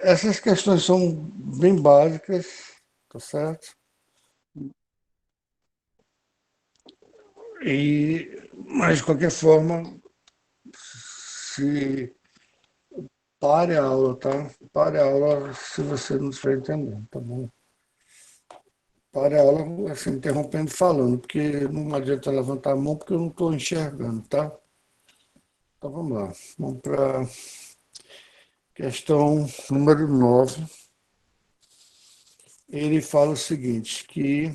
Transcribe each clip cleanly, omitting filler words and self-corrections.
essas questões são bem básicas, tá certo? Mas, de qualquer forma, se pare a aula, tá? Pare a aula se você não estiver entendendo, tá bom? Pare a aula, assim, interrompendo falando, porque não adianta levantar a mão porque eu não estou enxergando, tá? Então vamos lá. Vamos para a questão número 9. Ele fala o seguinte, que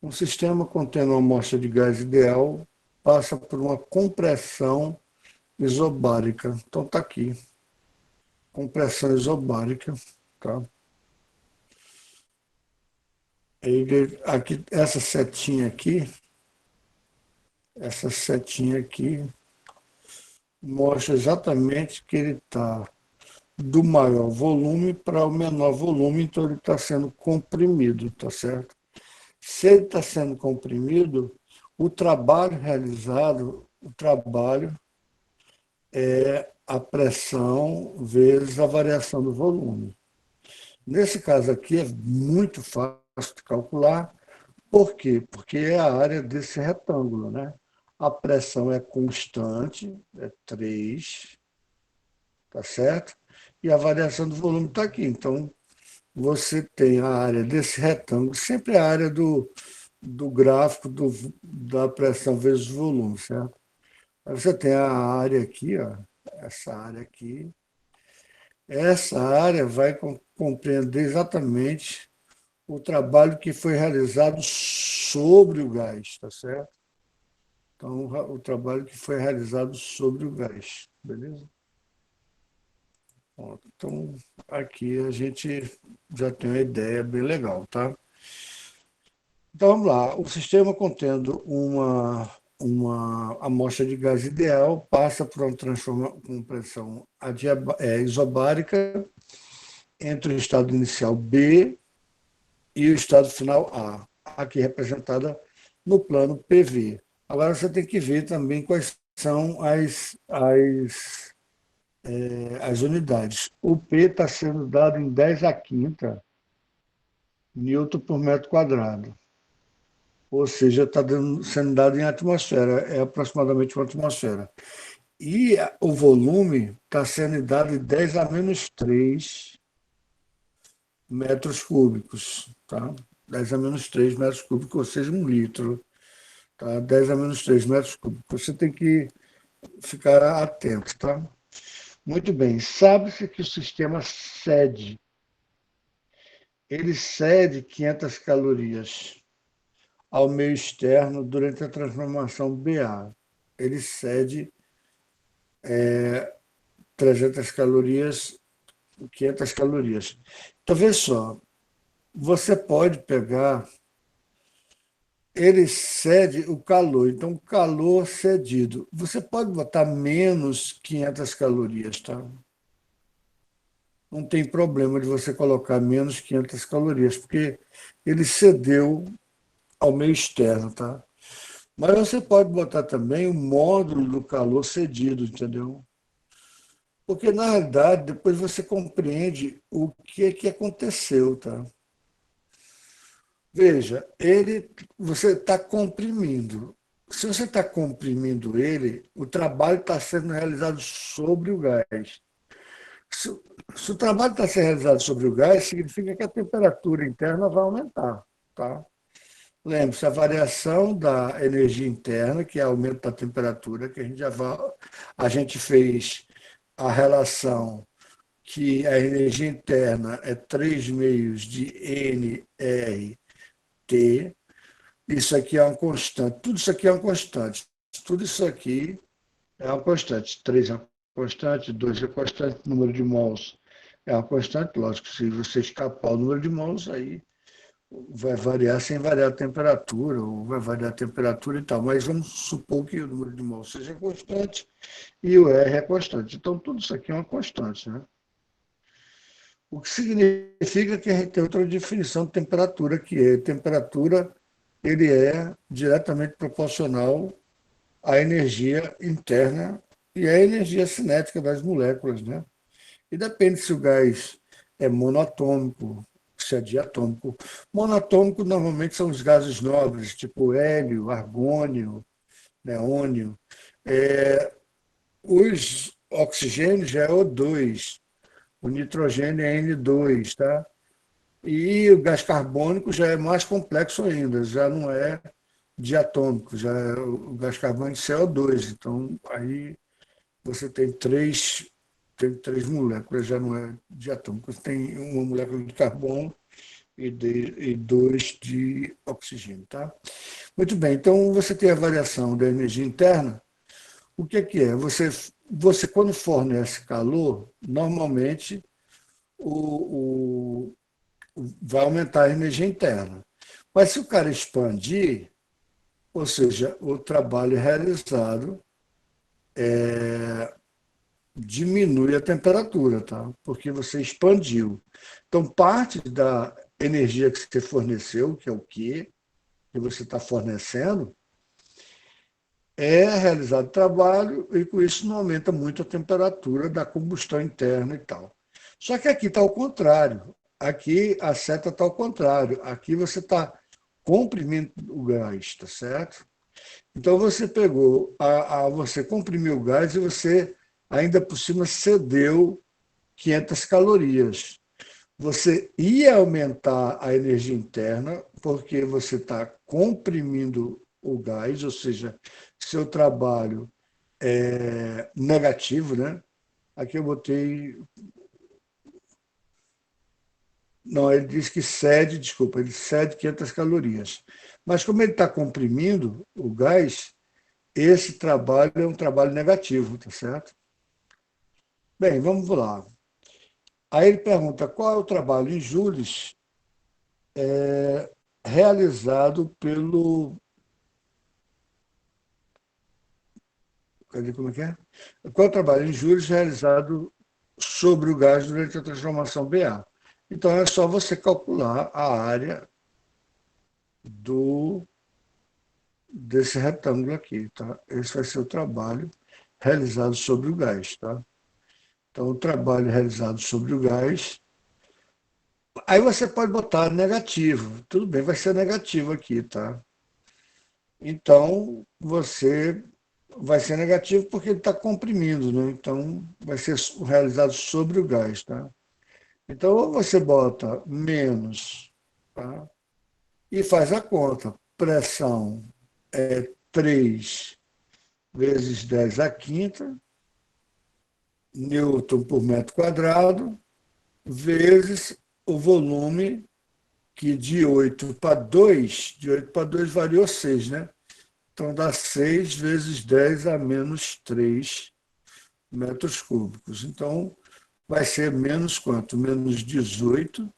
um sistema contendo uma amostra de gás ideal passa por uma compressão isobárica. Então está aqui, compressão isobárica, tá? Aqui, essa setinha aqui mostra exatamente que ele está do maior volume para o menor volume, então ele está sendo comprimido, tá certo? Se ele está sendo comprimido, o trabalho é a pressão vezes a variação do volume. Nesse caso aqui é muito fácil de calcular. Por quê? Porque é a área desse retângulo, né? A pressão é constante, é 3, tá certo? E a variação do volume está aqui. Então, você tem a área desse retângulo, sempre a área do gráfico da pressão vezes volume, certo? Aí você tem a área aqui, ó, essa área aqui. Essa área vai compreender exatamente o trabalho que foi realizado sobre o gás, tá certo? Então, o trabalho que foi realizado sobre o gás, beleza? Pronto. Então, aqui a gente já tem uma ideia bem legal, tá? Então, vamos lá. O sistema contendo uma amostra de gás ideal passa por uma compressão isobárica entre o estado inicial B e o estado final A, aqui representada no plano PV. Agora você tem que ver também quais são as unidades. O P está sendo dado em 10 a quinta newton por metro quadrado, ou seja, está sendo dado em atmosfera, é aproximadamente uma atmosfera. E o volume está sendo dado em 10 a menos 3 metros cúbicos, tá? 10 a menos 3 metros cúbicos, ou seja, 1 litro. Tá? 10 a menos 3 metros cúbicos. Você tem que ficar atento, tá? Muito bem. Sabe-se que o sistema ele cede 500 calorias ao meio externo durante a transformação BA. Ele cede 300 calorias, 500 calorias. Então, veja só, você pode pegar, ele cede o calor, então calor cedido. Você pode botar menos 500 calorias, tá? Não tem problema de você colocar menos 500 calorias, porque ele cedeu ao meio externo, tá? Mas você pode botar também o módulo do calor cedido, entendeu? Porque, na realidade, depois você compreende o que aconteceu, tá? Veja, você está comprimindo. Se você está comprimindo ele, o trabalho está sendo realizado sobre o gás. Se, se o trabalho está sendo realizado sobre o gás, significa que a temperatura interna vai aumentar, tá? Lembre-se, a variação da energia interna, que é aumento da temperatura, que a gente fez a relação que a energia interna é 3 meios de nRT. Isso aqui é uma constante. Tudo isso aqui é uma constante. Tudo isso aqui é uma constante. 3 é uma constante, 2 é constante, número de mols é uma constante. Lógico, se você escapar o número de mols, aí vai variar sem variar a temperatura, ou vai variar a temperatura e tal. Mas vamos supor que o número de mols seja constante e o R é constante. Então, tudo isso aqui é uma constante, né? O que significa que a gente tem outra definição de temperatura, que é temperatura, ele é diretamente proporcional à energia interna e à energia cinética das moléculas, né? E depende se o gás é monatômico, se é diatômico. Monatômico normalmente são os gases nobres, tipo hélio, argônio, neônio. É, os oxigênios já é O2, o nitrogênio é N2, tá? E o gás carbônico já é mais complexo ainda, já não é diatômico, já é o gás carbônico CO2. Então, aí você tem três moléculas, já não é diatômico. Você tem uma molécula de carbono e dois de oxigênio, tá? Muito bem, então você tem a variação da energia interna. O que é? Você quando fornece calor, normalmente o, vai aumentar a energia interna. Mas se o cara expandir, ou seja, o trabalho realizado diminui a temperatura, tá? Porque você expandiu. Então, parte da energia que você forneceu, que é o que você está fornecendo, é realizado trabalho e com isso não aumenta muito a temperatura da combustão interna e tal. Só que aqui está ao contrário. Aqui a seta está ao contrário. Aqui você está comprimindo o gás, tá certo? Então você pegou, você comprimiu o gás e você ainda por cima cedeu 500 calorias. Você ia aumentar a energia interna porque você está comprimindo o gás, ou seja, seu trabalho é negativo, né? Aqui eu botei. Não, ele diz que cede, desculpa, ele cede 500 calorias. Mas como ele está comprimindo o gás, esse trabalho é um trabalho negativo, tá certo? Bem, vamos lá. Aí ele pergunta qual é o trabalho em joules realizado pelo. Cadê como é que é? Qual é o trabalho em joules realizado sobre o gás durante a transformação BA? Então é só você calcular a área do desse retângulo aqui, tá? Esse vai ser o trabalho realizado sobre o gás, tá? Então, o trabalho realizado sobre o gás. Aí você pode botar negativo. Tudo bem, vai ser negativo aqui, tá? Então, você vai ser negativo porque ele está comprimindo, né? Então, vai ser realizado sobre o gás, tá? Então, ou você bota menos, tá? E faz a conta. Pressão é 3 vezes 10 à quinta, newton por metro quadrado, vezes o volume, que de 8 para 2 variou 6, né? Então dá 6 vezes 10 a menos 3 metros cúbicos. Então vai ser menos quanto? Menos 18,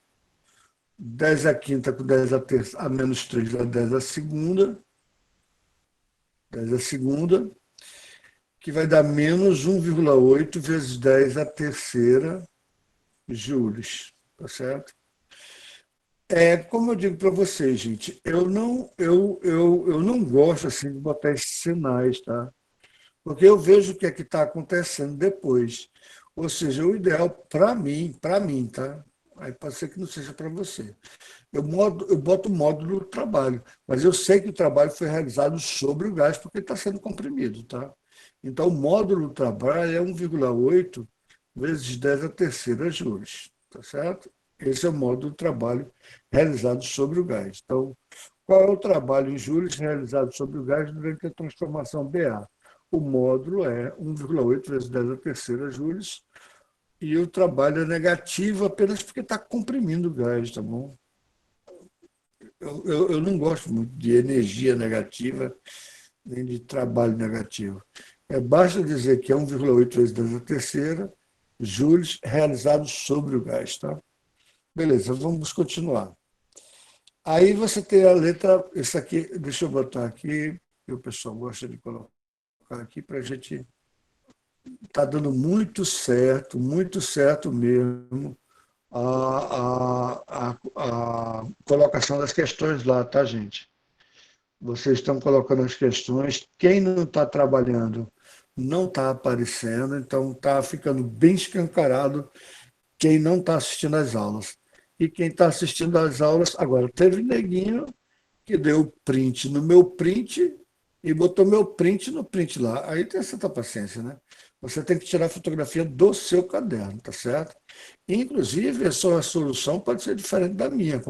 10 a quinta com 10 a, terça, a menos 3 a 10 a segunda, 10 a segunda, que vai dar menos 1,8 vezes 10 a terceira joules, tá certo? Como eu digo para vocês, gente, eu não gosto assim de botar esses sinais, tá? Porque eu vejo o que é que está acontecendo depois. Ou seja, o ideal para mim, tá? Aí pode ser que não seja para você. Eu boto o módulo do trabalho, mas eu sei que o trabalho foi realizado sobre o gás porque está sendo comprimido, tá? Então, o módulo do trabalho é 1,8 vezes 10 a terceira joules, tá certo? Esse é o módulo do trabalho realizado sobre o gás. Então, qual é o trabalho em joules realizado sobre o gás durante a transformação BA? O módulo é 1,8 vezes 10 a terceira joules e o trabalho é negativo apenas porque está comprimindo o gás, tá bom? Eu não gosto muito de energia negativa nem de trabalho negativo. Basta dizer que é 1,8 vezes 10 a terceira joules realizados sobre o gás. Tá? Beleza, vamos continuar. Aí você tem a letra, isso aqui, deixa eu botar aqui, que o pessoal gosta de colocar aqui para a gente. Está dando muito certo mesmo a colocação das questões lá, tá, gente? Vocês estão colocando as questões. Quem não está trabalhando não está aparecendo, então está ficando bem escancarado quem não está assistindo às aulas. E quem está assistindo às aulas, agora, teve neguinho que deu print no meu print e botou meu print no print lá. Aí tem essa paciência, né? Você tem que tirar a fotografia do seu caderno, tá certo? Inclusive, a sua solução pode ser diferente da minha.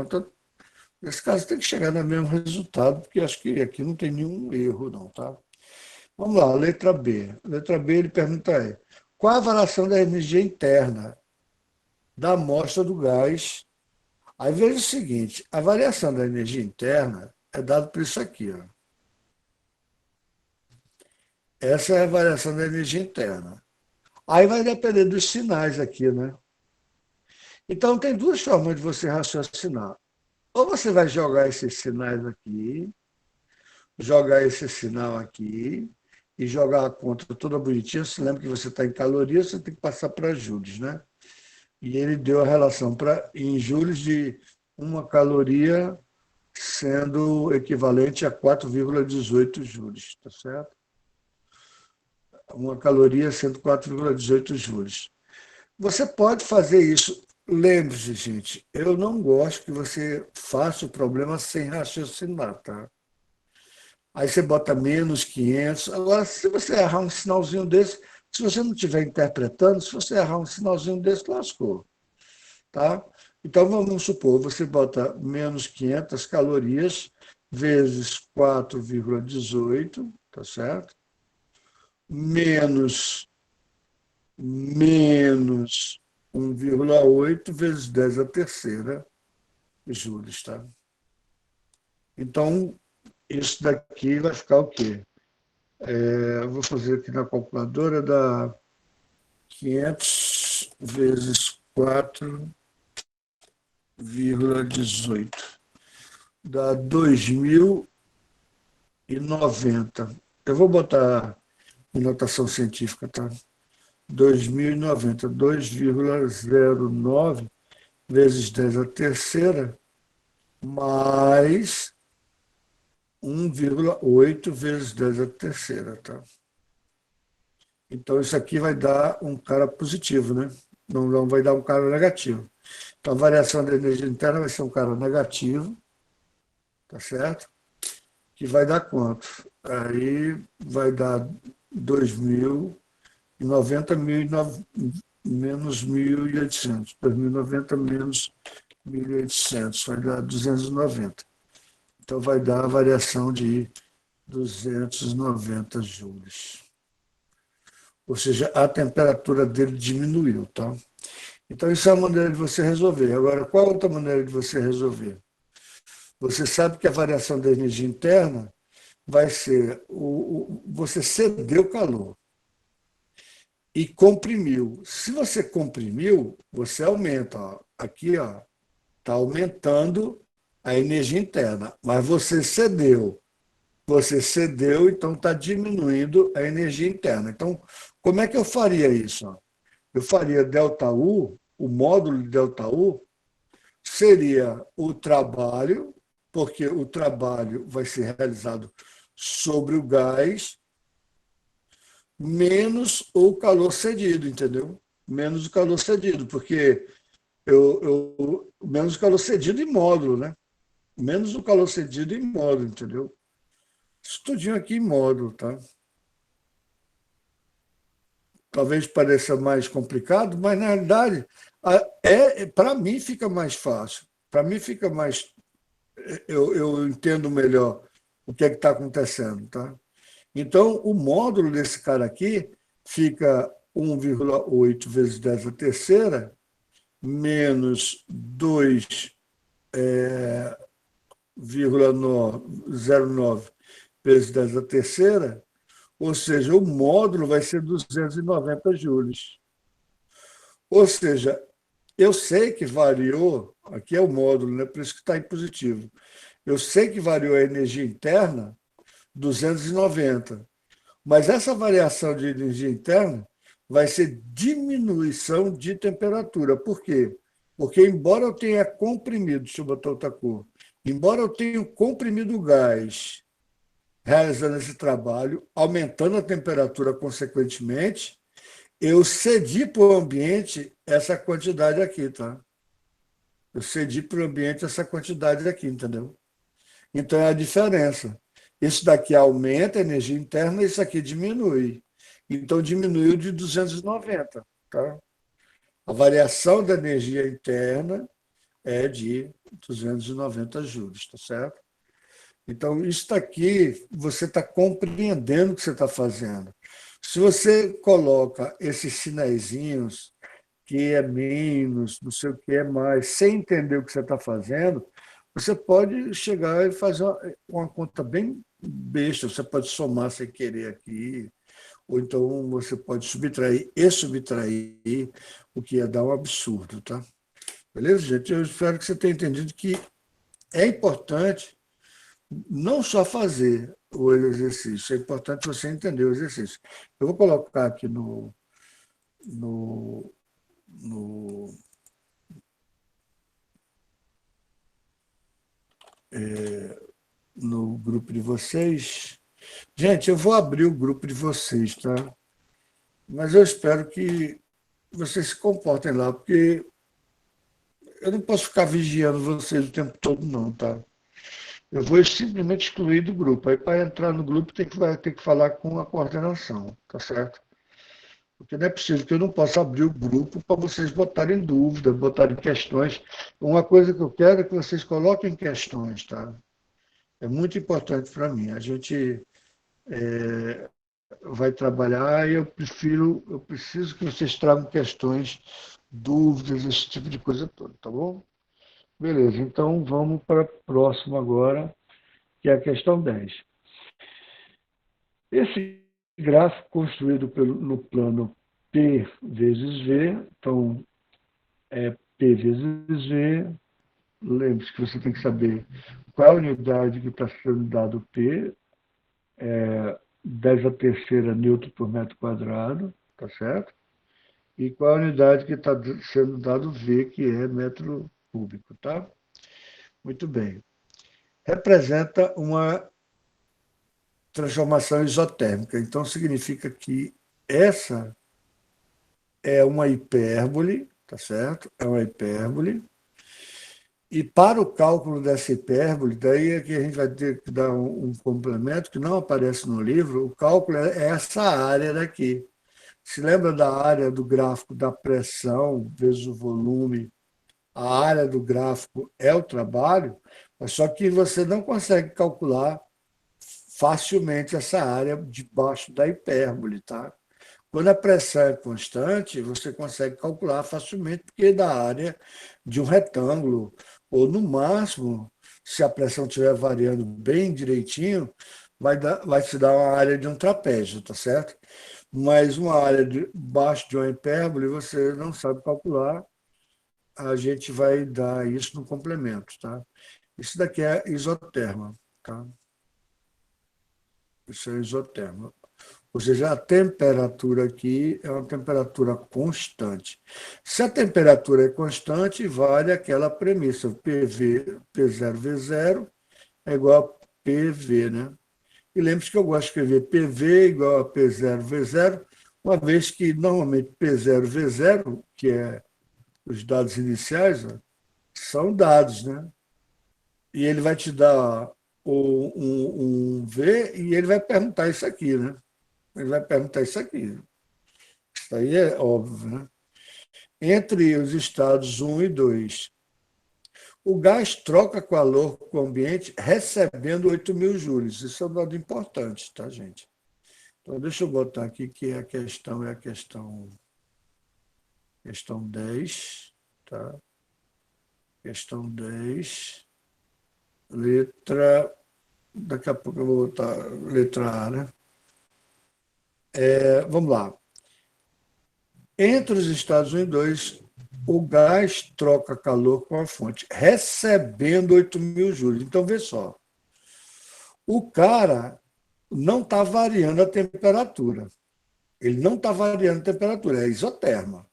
Nesse caso, tem que chegar no mesmo resultado, porque acho que aqui não tem nenhum erro, não, tá? Vamos lá, letra B. Letra B, ele pergunta aí, qual a variação da energia interna da amostra do gás? Aí veja o seguinte, a variação da energia interna é dada por isso aqui, ó. Essa é a variação da energia interna. Aí vai depender dos sinais aqui, né? Então, tem duas formas de você raciocinar. Ou você vai jogar esses sinais aqui, jogar esse sinal aqui, e jogar a conta toda bonitinha. Você lembra que você está em calorias, você tem que passar para joules, né? E ele deu a relação em joules de uma caloria sendo equivalente a 4,18 joules, tá certo? Uma caloria sendo 4,18 joules. Você pode fazer isso. Lembre-se, gente, eu não gosto que você faça o problema sem raciocinar, tá? Aí você bota menos 500. Agora, se você errar um sinalzinho desse, se você não estiver interpretando, se você errar um sinalzinho desse, lascou, tá? Então, vamos supor, você bota menos 500 calorias vezes 4,18, tá certo? Menos 1,8 vezes 10 a terceira juros, tá? Então, isso daqui vai ficar o quê? Eu vou fazer aqui na calculadora, dá 500 vezes 4,18. Dá 2090. Eu vou botar em notação científica, tá? 2090, 2,09 vezes 10 a terceira, mais 1,8 vezes 10 a terceira, tá? Então, isso aqui vai dar um cara positivo, né? Não vai dar um cara negativo. Então, a variação da energia interna vai ser um cara negativo, tá certo? Que vai dar quanto? Aí vai dar 2.090 menos 1.800. 2.090 menos 1.800, vai dar 290. Então, vai dar a variação de 290 joules. Ou seja, a temperatura dele diminuiu, tá? Então, isso é uma maneira de você resolver. Agora, qual outra maneira de você resolver? Você sabe que a variação da energia interna vai ser você cedeu calor e comprimiu. Se você comprimiu, você aumenta. Ó. Aqui está aumentando a energia interna, mas você cedeu. Você cedeu, então está diminuindo a energia interna. Então, como é que eu faria isso? Ó? Eu faria ΔU, o módulo de ΔU seria o trabalho, porque o trabalho vai ser realizado sobre o gás, menos o calor cedido, entendeu? Menos o calor cedido, porque menos o calor cedido em módulo, né? Menos o calor cedido em módulo, entendeu? Isso tudinho aqui em módulo, tá? Talvez pareça mais complicado, mas na realidade para mim fica mais fácil. Para mim fica mais. Eu entendo melhor o que é que está acontecendo, tá? Então, o módulo desse cara aqui fica 1,8 vezes 10 a terceira, menos 2,09 vezes 10 a terceira, ou seja, o módulo vai ser 290 joules. Ou seja, eu sei que variou, aqui é o módulo, né? Por isso que está em positivo. Eu sei que variou a energia interna 290, mas essa variação de energia interna vai ser diminuição de temperatura. Por quê? Porque, embora eu tenha comprimido, deixa eu botar outra cor, embora eu tenha comprimido o gás realizando esse trabalho, aumentando a temperatura consequentemente, eu cedi para o ambiente essa quantidade aqui, tá? Eu cedi para o ambiente essa quantidade aqui, entendeu? Então é a diferença. Isso daqui aumenta a energia interna, isso aqui diminui. Então diminuiu de 290, tá? A variação da energia interna é de 290 joules, tá certo? Então, isso daqui, você está compreendendo o que você está fazendo. Se você coloca esses sinaizinhos, que é menos, não sei o que é mais, sem entender o que você está fazendo, você pode chegar e fazer uma conta bem besta. Você pode somar sem querer aqui, ou então você pode subtrair e subtrair, o que ia dar um absurdo, tá? Beleza, gente? Eu espero que você tenha entendido que é importante não só fazer o exercício, é importante você entender o exercício. Eu vou colocar aqui no, no, no grupo de vocês. Gente, eu vou abrir o grupo de vocês, tá? Mas eu espero que vocês se comportem lá, porque eu não posso ficar vigiando vocês o tempo todo, não, tá? Eu vou simplesmente excluir do grupo. Aí, para entrar no grupo, vai ter que falar com a coordenação, tá certo? Porque não é possível que eu não possa abrir o grupo para vocês botarem dúvidas, botarem questões. Uma coisa que eu quero é que vocês coloquem questões, tá? É muito importante para mim. A gente vai trabalhar e eu preciso que vocês tragam questões, dúvidas, esse tipo de coisa toda, tá bom? Beleza, então vamos para a próxima agora, que é a questão 10. Esse gráfico construído no plano P vezes V, então é P vezes V, lembre-se que você tem que saber qual é a unidade que está sendo dado P, 10 a terceira newton por metro quadrado, tá certo? E qual é a unidade que está sendo dado V, que é metro cúbico, tá? Muito bem. Representa uma transformação isotérmica, então significa que essa é uma hipérbole, tá certo? É uma hipérbole. E para o cálculo dessa hipérbole, daí é que a gente vai ter que dar um complemento que não aparece no livro, o cálculo é essa área daqui. Se lembra da área do gráfico da pressão vezes o volume? A área do gráfico é o trabalho, mas só que você não consegue calcular facilmente essa área debaixo da hipérbole, tá? Quando a pressão é constante, você consegue calcular facilmente, porque é da área de um retângulo, ou no máximo, se a pressão estiver variando bem direitinho, vai te dar uma área de um trapézio, tá certo? Mas uma área debaixo de uma hipérbole, você não sabe calcular, a gente vai dar isso no complemento, tá? Isso daqui é isoterma, tá? Isso é isoterma. Ou seja, a temperatura aqui é uma temperatura constante. Se a temperatura é constante, vale aquela premissa, PV, P0V0 é igual a PV, né? E lembre-se que eu gosto de escrever PV igual a P0V0, uma vez que normalmente P0V0, que é os dados iniciais, ó, são dados, né? E ele vai te dar um V e ele vai perguntar isso aqui, né? Ele vai perguntar isso aqui. Isso aí é óbvio, né? Entre os estados 1 e 2, o gás troca calor com o ambiente recebendo 8.000 joules. Isso é um dado importante, tá, gente? Então, deixa eu botar aqui que a questão é a questão 10, tá? Questão 10, letra... Daqui a pouco eu vou botar letra A, né? Vamos lá. Entre os estados 1 e 2, o gás troca calor com a fonte, recebendo 8.000 joules. Então, vê só. O cara não está variando a temperatura. Ele não está variando a temperatura, é isoterma.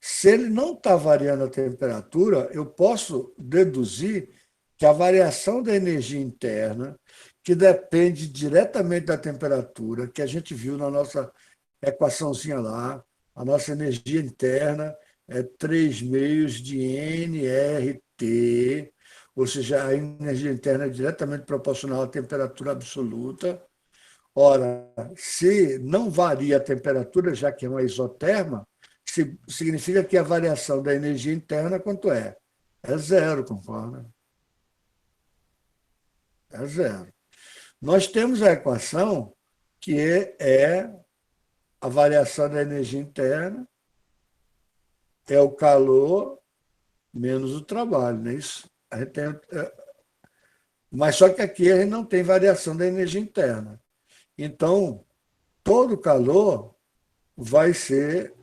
Se ele não está variando a temperatura, eu posso deduzir que a variação da energia interna que depende diretamente da temperatura, que a gente viu na nossa equaçãozinha lá, a nossa energia interna é 3 meios de nRT, ou seja, a energia interna é diretamente proporcional à temperatura absoluta. Ora, se não varia a temperatura, já que é uma isoterma, significa que a variação da energia interna quanto é? É zero, concorda? É zero. Nós temos a equação que é a variação da energia interna, é o calor menos o trabalho, não é isso? A gente tem, mas só que aqui a gente não tem variação da energia interna. Então, todo calor vai ser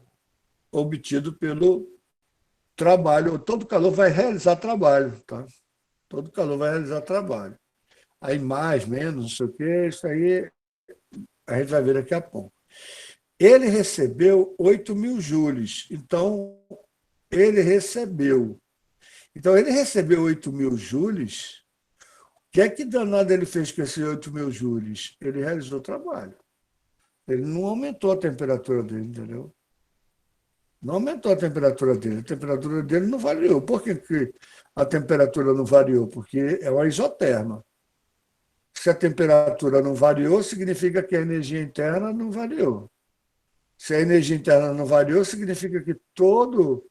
obtido pelo trabalho, todo calor vai realizar trabalho, tá? Todo calor vai realizar trabalho. Aí mais, menos, não sei o quê, isso aí a gente vai ver daqui a pouco. Ele recebeu 8.000 joules, então ele recebeu. Então ele recebeu 8.000 joules, o que é que danado ele fez com esses 8.000 joules? Ele realizou trabalho. Ele não aumentou a temperatura dele, entendeu? Não aumentou a temperatura dele não variou. Por que, que a temperatura não variou? Porque é uma isoterma. Se a temperatura não variou, significa que a energia interna não variou. Se a energia interna não variou, significa que todo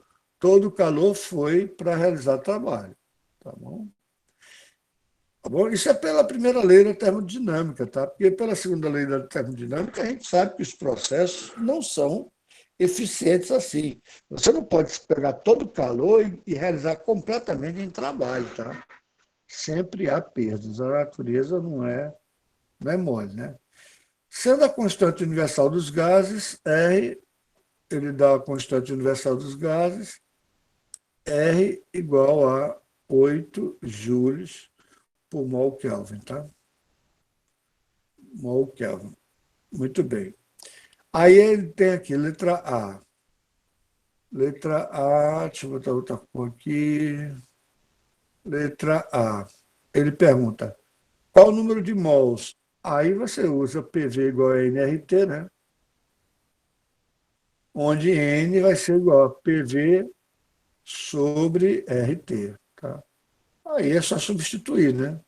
o calor foi para realizar trabalho. Tá bom? Tá bom? Isso é pela primeira lei da termodinâmica, tá? Porque pela segunda lei da termodinâmica, a gente sabe que os processos não são eficientes assim. Você não pode pegar todo o calor e realizar completamente em trabalho, tá? Sempre há perdas. A natureza não é mole, né? Sendo a constante universal dos gases, R, ele dá a constante universal dos gases, R igual a 8 joules por mol Kelvin, tá? Mol Kelvin. Muito bem. Aí ele tem aqui, letra A. Letra A, deixa eu botar outra cor aqui. Letra A. Ele pergunta, qual o número de mols? Aí você usa PV igual a nRT, né? Onde N vai ser igual a PV sobre RT. Tá? Aí é só substituir, né?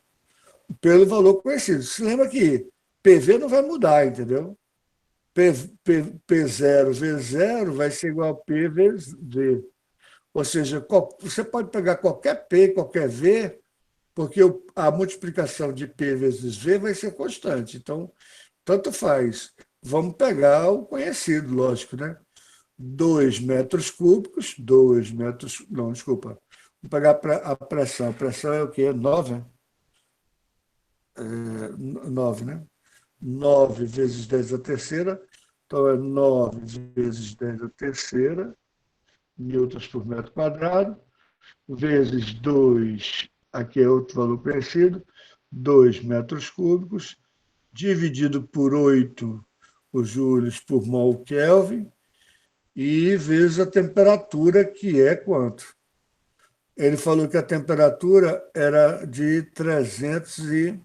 Pelo valor conhecido. Se lembra que PV não vai mudar, entendeu? P0 V0 vai ser igual a P vezes V. Ou seja, você pode pegar qualquer P, qualquer V, porque a multiplicação de P vezes V vai ser constante. Então, tanto faz. Vamos pegar o conhecido, lógico, né? 2 metros cúbicos, 2 metros. Não, desculpa. Vou pegar a pressão. A pressão é o quê? 9? 9, né? 9 vezes 10 a terceira. Então, é 9 vezes 10 a terceira, newtons por metro quadrado, vezes 2, aqui é outro valor conhecido, 2 metros cúbicos, dividido por 8 os joules por mol Kelvin, e vezes a temperatura, que é quanto? Ele falou que a temperatura era de 300 e...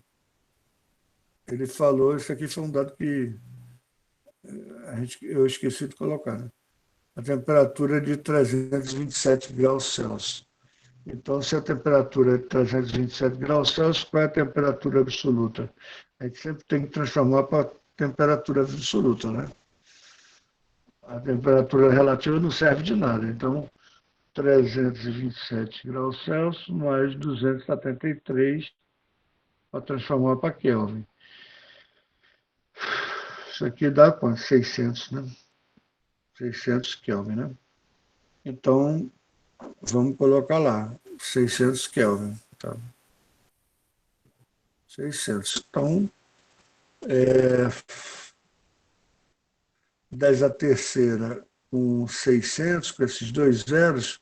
Ele falou, isso aqui foi um dado que eu esqueci de colocar, né? A temperatura é de 327 graus Celsius. Então, se a temperatura é de 327 graus Celsius, qual é a temperatura absoluta? A gente sempre tem que transformar para temperatura absoluta, né? A temperatura relativa não serve de nada. Então, 327 graus Celsius mais 273 para transformar para Kelvin. Isso aqui dá quanto? 600, né? 600 Kelvin, né? Então, vamos colocar lá, 600 Kelvin. Tá? 600. Então, 10 a terceira com 600, com esses dois zeros,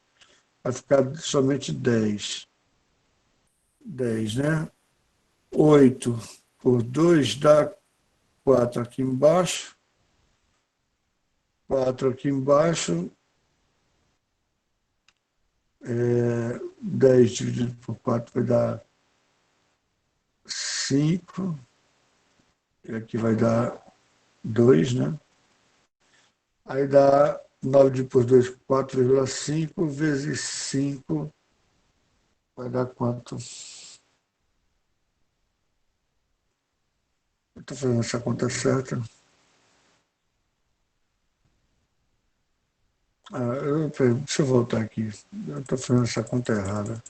vai ficar somente 10. 10, né? 8 por 2 dá 4 aqui embaixo. 4 aqui embaixo. 10 dividido por 4 vai dar 5, e aqui vai dar 2, né? Aí dá 9 dividido por 2, 4,5 vezes 5 vai dar quanto? Eu estou fazendo essa conta certa. Deixa eu voltar aqui. Eu estou fazendo essa conta errada.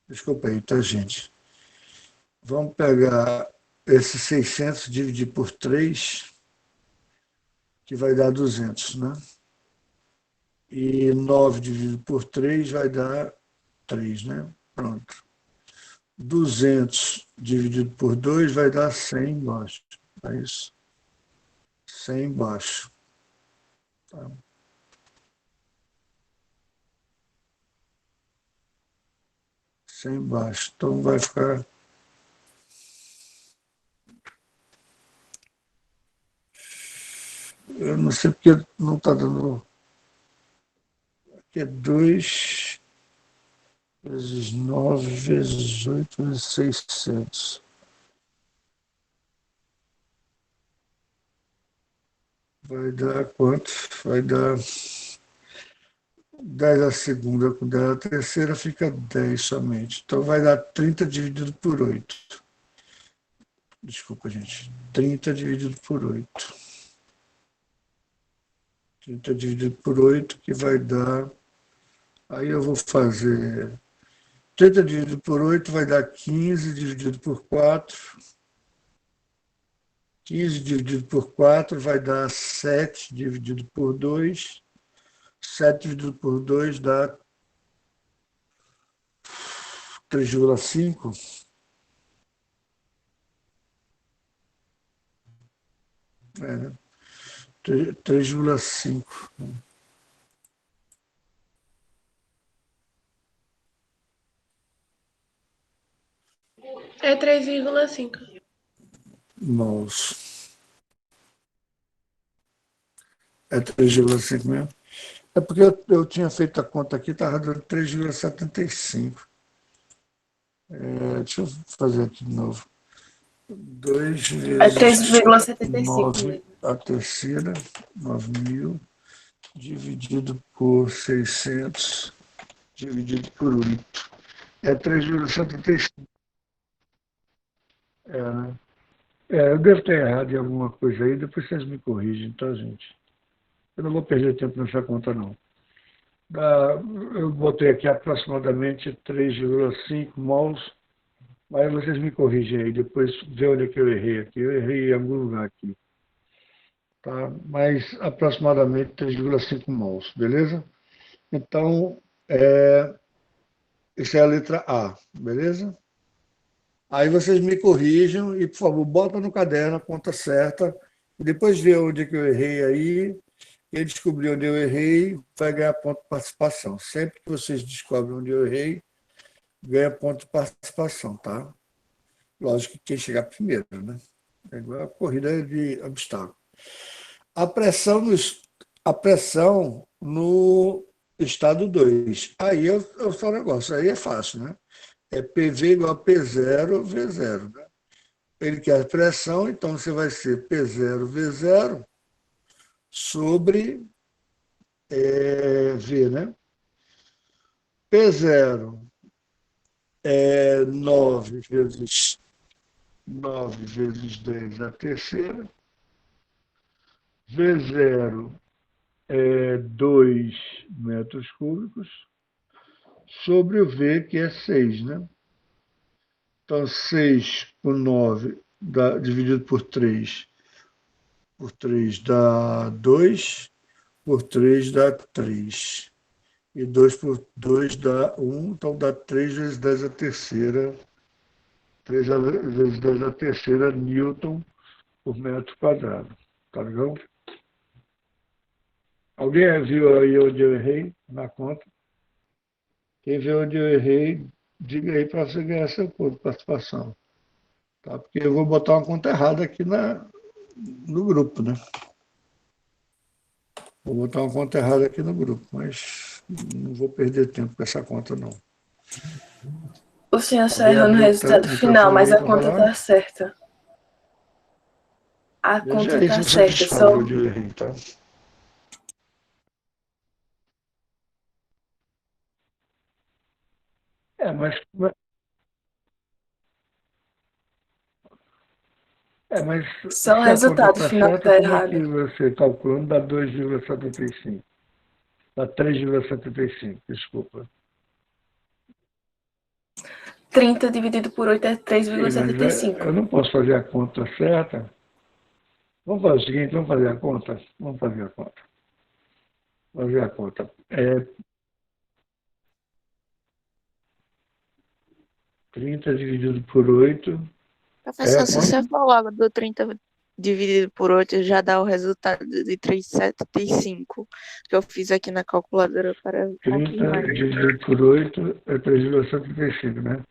Desculpa aí, tá, gente? Vamos pegar esse 600 dividir por 3, que vai dar 200, né? E 9 dividido por 3 vai dar 3, né? Pronto. 200 dividido por 2 vai dar 100 embaixo. É isso. 100 embaixo. Tá? 100 embaixo. Então vai ficar. Eu não sei porque não está dando. Aqui é 2 vezes 9 vezes 8 vezes 600. Vai dar quanto? Vai dar 10 a segunda, com 10 a terceira fica 10 somente. Então vai dar 30 dividido por 8. Desculpa, gente. 30 dividido por 8. 30 dividido por 8, que vai dar. Aí eu vou fazer. 30 dividido por 8 vai dar 15 dividido por 4. 15 dividido por 4 vai dar 7 dividido por 2. 7 dividido por 2 dá 3,5. É, né? 3,5. É 3,5. Mouse. É 3,5 mesmo? É porque eu tinha feito a conta aqui, estava dando 3,75. Deixa eu fazer aqui de novo. 2 É vezes 3,75 9 mesmo. a terceira, 9.000, dividido por 600, dividido por 8. É 3,75. É, né? Eu devo ter errado em alguma coisa aí, depois vocês me corrigem, tá, gente? Eu não vou perder tempo nessa conta, não. Eu botei aqui aproximadamente 3,5 mols, mas vocês me corrigem aí, depois vê onde é que eu errei aqui. Eu errei em algum lugar aqui, tá? Mas aproximadamente 3,5 mols, beleza? Então, isso é a letra A, beleza? Aí vocês me corrijam e, por favor, bota no caderno a conta certa, e depois vê onde é que eu errei aí. Quem descobrir onde eu errei vai ganhar ponto de participação. Sempre que vocês descobrem onde eu errei, ganha ponto de participação, tá? Lógico que quem chegar primeiro, né? É igual a corrida de obstáculo. A pressão a pressão no estado 2. Aí é o seu negócio, aí é fácil, né? É PV igual a P0 V0, né? Ele quer pressão, então você vai ser P0 V0 sobre V, né? P0 é 9 vezes 10 a terceira. V0 é 2 metros cúbicos sobre o V, que é 6, né? Então, 6 por 9 dividido por 3 dá 2, por 3 dá 3. E 2 por 2 dá 1, então dá 3 vezes 10 a terceira. 3 vezes 10 a terceira newton por metro quadrado. Tá legal? Alguém viu aí onde eu errei na conta? Quem viu onde eu errei, diga aí para você ganhar seu ponto de participação. Tá? Porque eu vou botar uma conta errada aqui no grupo, né? Vou botar uma conta errada aqui no grupo, mas não vou perder tempo com essa conta, não. O senhor só Alguém errou no abriu resultado o final, microfone mas aí a para conta falar? tá certa. A Veja conta aí se tá você certa, descobre só onde eu errei, tá? É, mas só o se a conta resultado está final que certa, tá como é que errado. você calculando dá 2,75? Dá 3,75, desculpa. 30 dividido por 8 é Sim, mas eu 3,75. não posso fazer a conta certa. Vamos fazer o seguinte, vamos fazer a conta? Vamos fazer a conta. Vamos fazer a conta. 30 dividido por 8 é Professor, se você quanto? for logo do 30 dividido por 8 já dá o resultado de 3,75, que eu fiz aqui na calculadora para 30 confirmar. dividido por 8 é 3,75, né?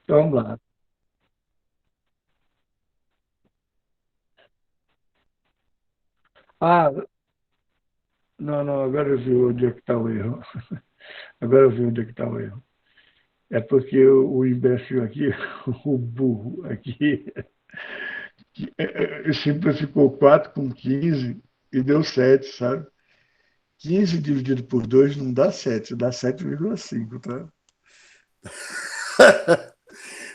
Então, vamos lá. Ah, não, não, agora eu vi onde é que está o erro. Agora eu vi onde é que está o erro. É porque o imbecil aqui, o burro aqui, simplificou 4 com 15 e deu 7, sabe? 15 dividido por 2 não dá 7, dá 7,5, tá?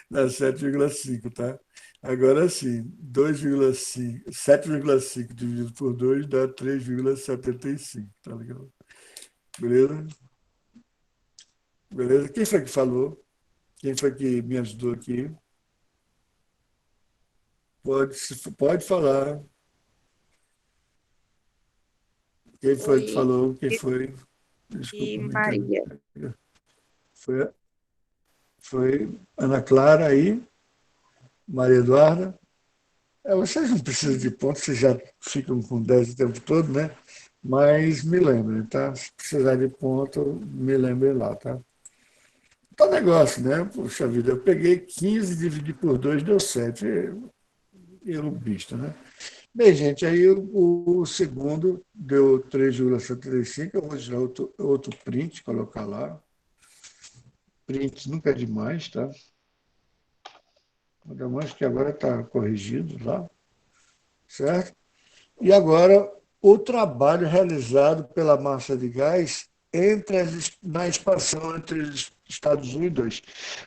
Dá 7,5, tá? Agora sim, 2,5, 7,5 dividido por 2 dá 3,75, tá legal? Beleza? Beleza? Quem foi que falou? Quem foi que me ajudou aqui? Pode falar. Quem foi que Foi falou? Quem foi? Desculpa, e me Maria. interromper. Foi, foi Ana Clara aí, Maria Eduarda. Vocês não precisam de pontos, vocês já ficam com 10 o tempo todo, né? Mas me lembrem, tá? Se precisar de ponto, me lembrem lá, tá? Tá negócio, né? Puxa vida, eu peguei 15, dividi por 2 deu 7. Eu besta, né? Bem, gente, aí o segundo deu 3,75. Eu vou tirar outro print, colocar lá. Print nunca é demais, tá? Ainda mais que agora está corrigido lá, certo? E agora, o trabalho realizado pela massa de gás na expansão entre os estados 1 e 2.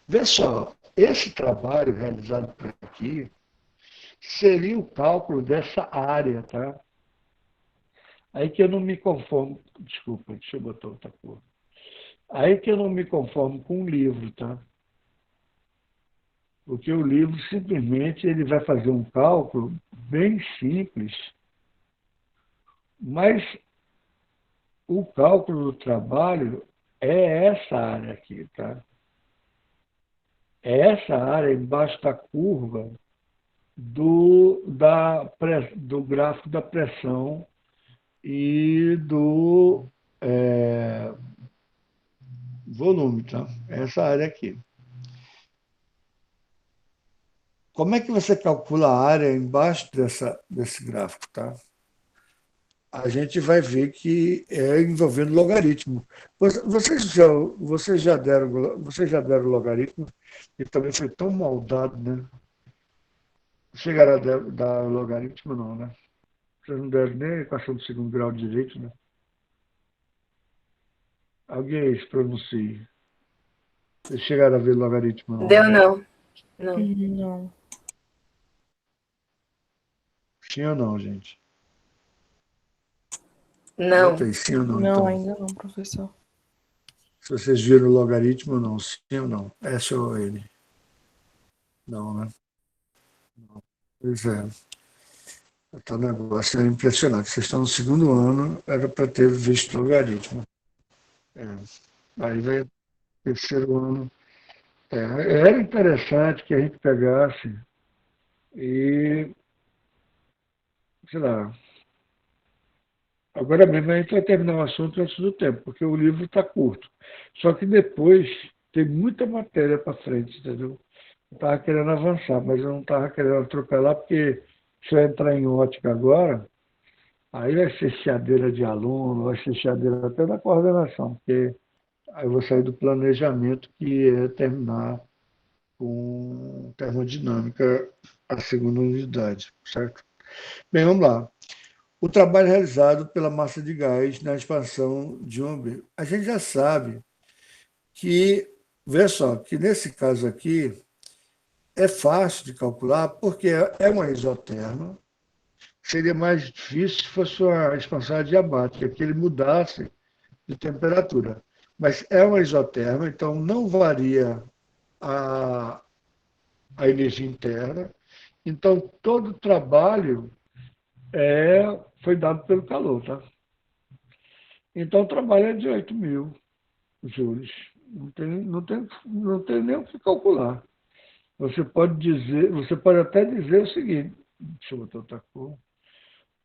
Vê só, esse trabalho realizado por aqui seria o cálculo dessa área, tá? Aí que eu não me conformo, desculpa, deixa eu botar outra cor. Aí que eu não me conformo com o livro, tá? Porque o livro simplesmente ele vai fazer um cálculo bem simples, mas o cálculo do trabalho é essa área aqui, tá? É essa área embaixo da curva do gráfico da pressão e do volume, tá? Essa área aqui. Como é que você calcula a área embaixo desse gráfico, tá? A gente vai ver que é envolvendo logaritmo. Vocês já deram logaritmo, e também foi tão maldado, né? Chegaram a dar logaritmo, não, né? Vocês não deram nem a equação do segundo grau de direito, né? Alguém aí se pronuncie. Vocês chegaram a ver logaritmo, não, Deu né? não. Não. Não. Sim ou não, gente? Bota Não. aí, sim ou não, Não, então. ainda não, professor. Se vocês viram logaritmo ou não, sim ou não. S ou N? Não, né? Pois é. Tá um negócio impressionante. Vocês estão no segundo ano, era para ter visto logaritmo. É. Aí veio o terceiro ano. Era interessante que a gente pegasse e, sei lá, agora mesmo a gente vai terminar o assunto antes do tempo, porque o livro está curto. Só que depois tem muita matéria para frente, entendeu? Eu estava querendo avançar, mas eu não estava querendo atropelar, porque se eu entrar em ótica agora, Aí vai ser chiadeira de aluno, vai ser chiadeira até da coordenação, porque aí eu vou sair do planejamento, que é terminar com termodinâmica a segunda unidade, certo? Bem, vamos lá. O trabalho realizado pela massa de gás na expansão de um ambiente. A gente já sabe que, vê só, que nesse caso aqui é fácil de calcular, porque é uma isoterma. Seria mais difícil se fosse uma expansão adiabática, que ele mudasse de temperatura. Mas é uma isoterma, então não varia a, a energia interna. Então, todo o trabalho foi dado pelo calor. Tá? Então, o trabalho é de 8.000 joules. Não tem nem o que calcular. Você pode até dizer o seguinte, deixa eu botar outra cor.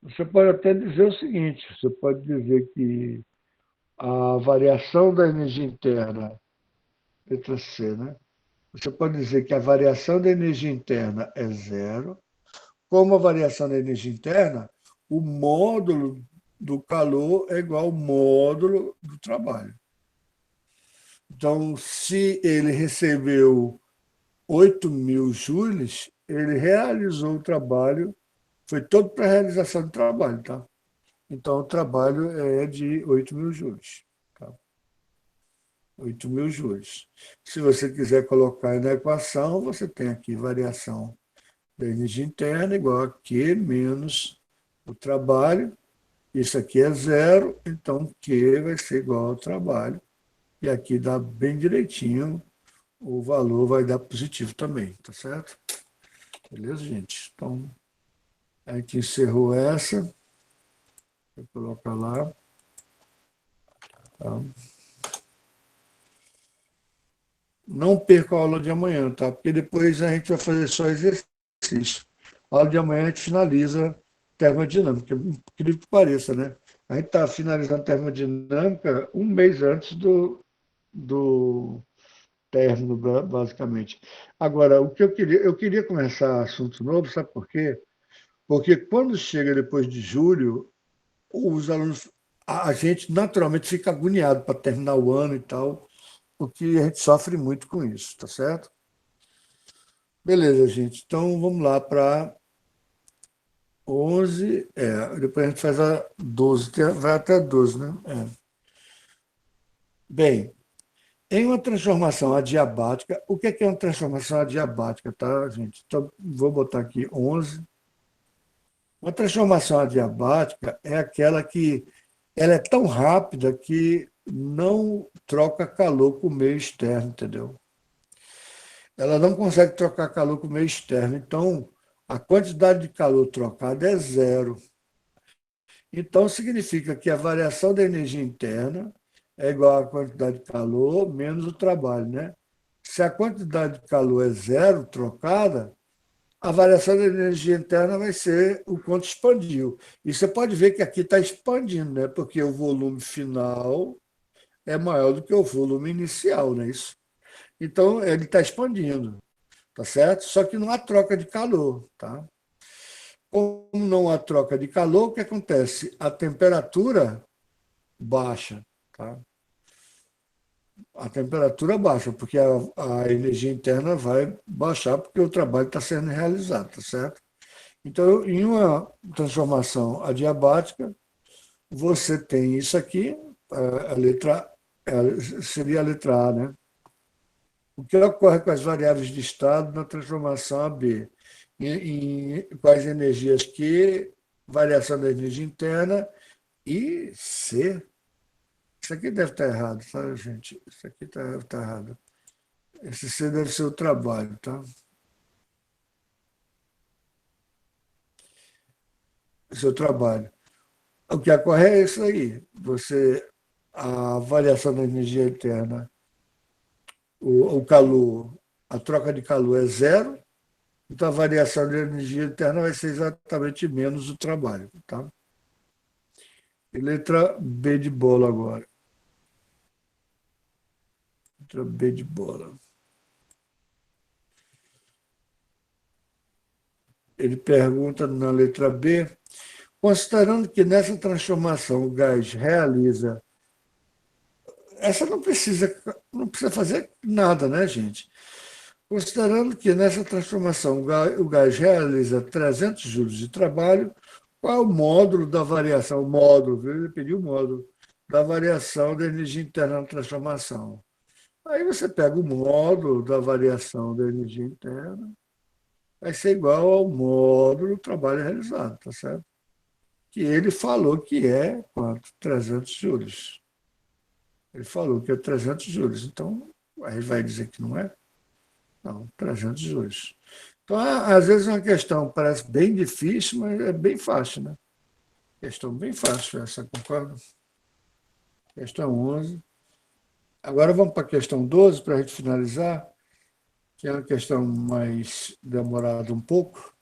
Você pode até dizer o seguinte, você pode dizer que a variação da energia interna, letra C, né? Você pode dizer que a variação da energia interna é zero. Como a variação da energia interna, o módulo do calor é igual ao módulo do trabalho. Então, se ele recebeu 8.000 joules, ele realizou o trabalho, foi todo para a realização do trabalho, tá? Então, o trabalho é de 8.000 joules. Tá? 8.000 joules. Se você quiser colocar na equação, você tem aqui variação da energia interna igual a Q menos o trabalho. Isso aqui é zero, então Q vai ser igual ao trabalho. E aqui dá bem direitinho, o valor vai dar positivo também, tá certo? Beleza, gente? Então, a gente encerrou essa. Vou colocar lá. Tá? Não perca a aula de amanhã, tá? Porque depois a gente vai fazer só exercício. A aula de amanhã a gente finaliza termodinâmica, incrível que pareça, né? A gente está finalizando termodinâmica um mês antes do término, basicamente. Agora, o que eu queria começar assunto novo, sabe por quê? Porque quando chega depois de julho, os alunos, a gente naturalmente fica agoniado para terminar o ano e tal, porque a gente sofre muito com isso, tá certo? Beleza, gente. Então vamos lá para 11. Depois a gente faz a 12, vai até a 12, né? Bem, em uma transformação adiabática, o que é uma transformação adiabática, tá, gente? Então, vou botar aqui 11. Uma transformação adiabática é aquela que ela é tão rápida que não troca calor com o meio externo, entendeu? Ela não consegue trocar calor com o meio externo. Então, a quantidade de calor trocada é zero. Então, significa que a variação da energia interna é igual à quantidade de calor menos o trabalho, né? Se a quantidade de calor é zero trocada, a variação da energia interna vai ser o quanto expandiu. E você pode ver que aqui está expandindo, né? Porque o volume final é maior do que o volume inicial, não é isso? Então, ele está expandindo, tá certo? Só que não há troca de calor, tá? Como não há troca de calor, o que acontece? A temperatura baixa, tá? A temperatura baixa, porque a energia interna vai baixar, porque o trabalho está sendo realizado, tá certo? Então, em uma transformação adiabática, você tem isso aqui, a letra, seria a letra A, né? O que ocorre com as variáveis de estado na transformação a B? Quais energias Q, variação da energia interna, e C. Isso aqui deve estar errado, tá, gente? Isso aqui deve estar errado. Esse C deve ser o trabalho, tá? Esse é o trabalho. O que ocorre é isso aí. A variação da energia interna, o calor, a troca de calor é zero, então a variação da energia interna vai ser exatamente menos o trabalho, tá? E letra B de bola agora. Letra B de bola. Ele pergunta na letra B Considerando que nessa transformação o gás realiza. Essa não precisa fazer nada, né, gente? Considerando que nessa transformação o gás realiza 300 joules de trabalho, qual é o módulo da variação? O módulo, viu? Ele pediu o módulo da variação da energia interna na transformação. Aí você pega o módulo da variação da energia interna, vai ser igual ao módulo do trabalho realizado, tá certo? Que ele falou que é quanto? 300 joules. Ele falou que é 300 joules. Então, aí vai dizer que não é? Não, 300 joules. Então, às vezes, uma questão parece bem difícil, mas é bem fácil, né? Questão bem fácil essa, concorda? Questão 11. Agora vamos para a questão 12, para a gente finalizar, que é uma questão mais demorada um pouco.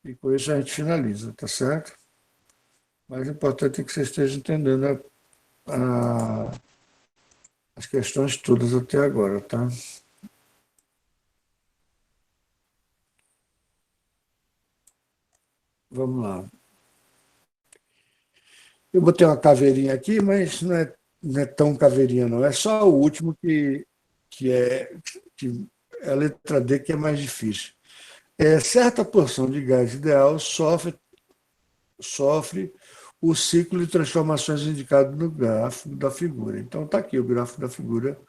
E com isso a gente finaliza, tá certo? Mas o importante é que você esteja entendendo as questões todas até agora, tá? Vamos lá. Eu botei uma caveirinha aqui, mas não é tão caveirinha, não. É só o último que é a letra D que é mais difícil. Certa porção de gás ideal sofre o ciclo de transformações indicado no gráfico da figura. Então, está aqui o gráfico da figura,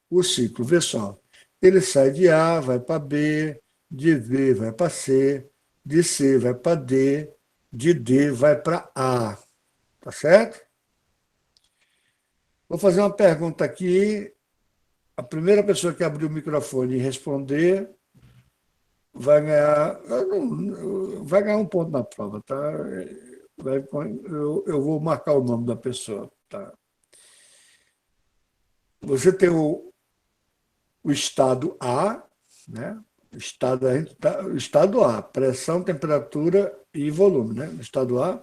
o ciclo. Vê só. Ele sai de A, vai para B, de B vai para C, de C vai para D, de D vai para A. Tá certo? Vou fazer uma pergunta aqui. A primeira pessoa que abrir o microfone e responder vai ganhar um ponto na prova, tá? Eu vou marcar o nome da pessoa, tá? Você tem o estado A, né? O estado A, pressão, temperatura e volume, né? O estado A.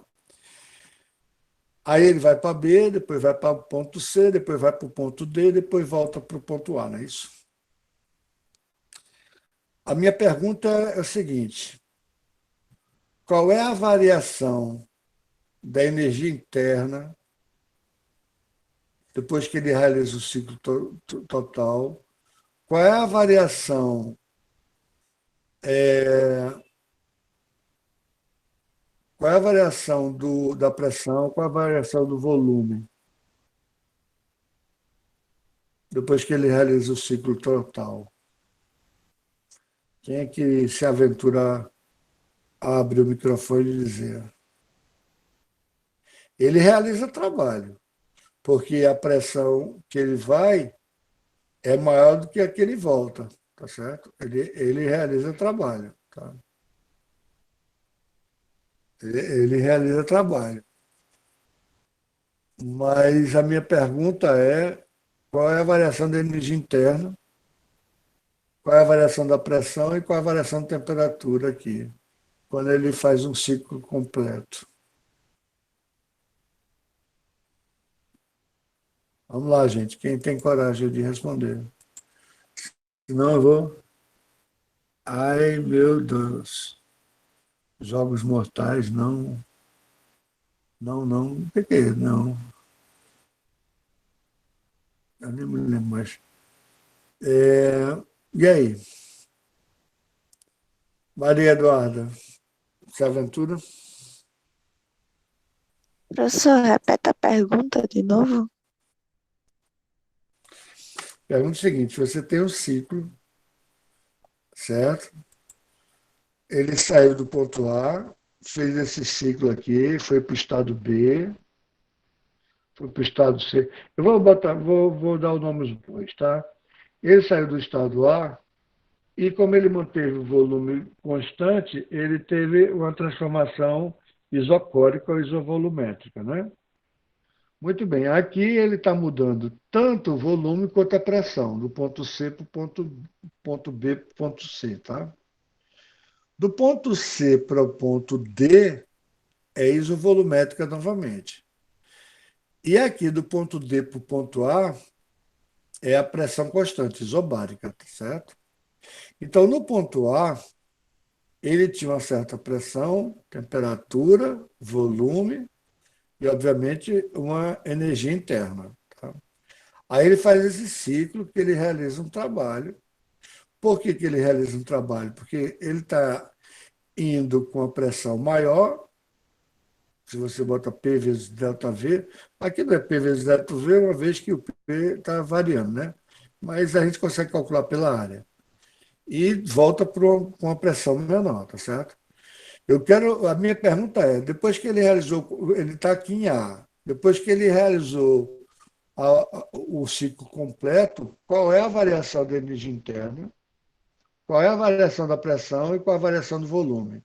Aí ele vai para B, depois vai para o ponto C, depois vai para o ponto D, depois volta para o ponto A, não é isso? A minha pergunta é a seguinte: qual é a variação da energia interna depois que ele realiza o ciclo total? Qual é a variação qual é a variação da pressão? Qual é a variação do volume depois que ele realiza o ciclo total? Quem é que se aventura a abrir o microfone e dizer? Ele realiza trabalho, porque a pressão que ele vai é maior do que a que ele volta, tá certo? Ele realiza trabalho, tá? Ele realiza trabalho. Mas a minha pergunta é: qual é a variação da energia interna, qual é a variação da pressão e qual é a variação da temperatura aqui, quando ele faz um ciclo completo? Vamos lá, gente. Quem tem coragem de responder? Senão eu vou. Ai, meu Deus. Jogos mortais, não. Não, não. O que é? Não. Eu nem me lembro mais. E aí? Maria Eduarda, se aventura? Professor, repete a pergunta de novo? Pergunta o seguinte: você tem um ciclo, certo? Ele saiu do ponto A, fez esse ciclo aqui, foi para o estado B, foi para o estado C. Eu vou dar o nome dos dois, tá? Ele saiu do estado A e, como ele manteve o volume constante, ele teve uma transformação isocórica ou isovolumétrica, né? Muito bem, aqui ele está mudando tanto o volume quanto a pressão, do ponto C para o ponto B para o ponto C, tá? Do ponto C para o ponto D é isovolumétrica novamente. E aqui do ponto D para o ponto A é a pressão constante, isobárica, tá certo? Então, no ponto A, ele tinha uma certa pressão, temperatura, volume e, obviamente, uma energia interna. Tá? Aí ele faz esse ciclo que ele realiza um trabalho. Por que ele realiza um trabalho? Porque ele está indo com a pressão maior, se você bota P vezes ΔV, aqui não é P vezes ΔV, uma vez que o P está variando, né? Mas a gente consegue calcular pela área. E volta para uma pressão menor, tá certo? A minha pergunta é, depois que ele realizou, ele está aqui em A, depois que ele realizou o ciclo completo, qual é a variação da energia interna, qual é a variação da pressão e qual a variação do volume?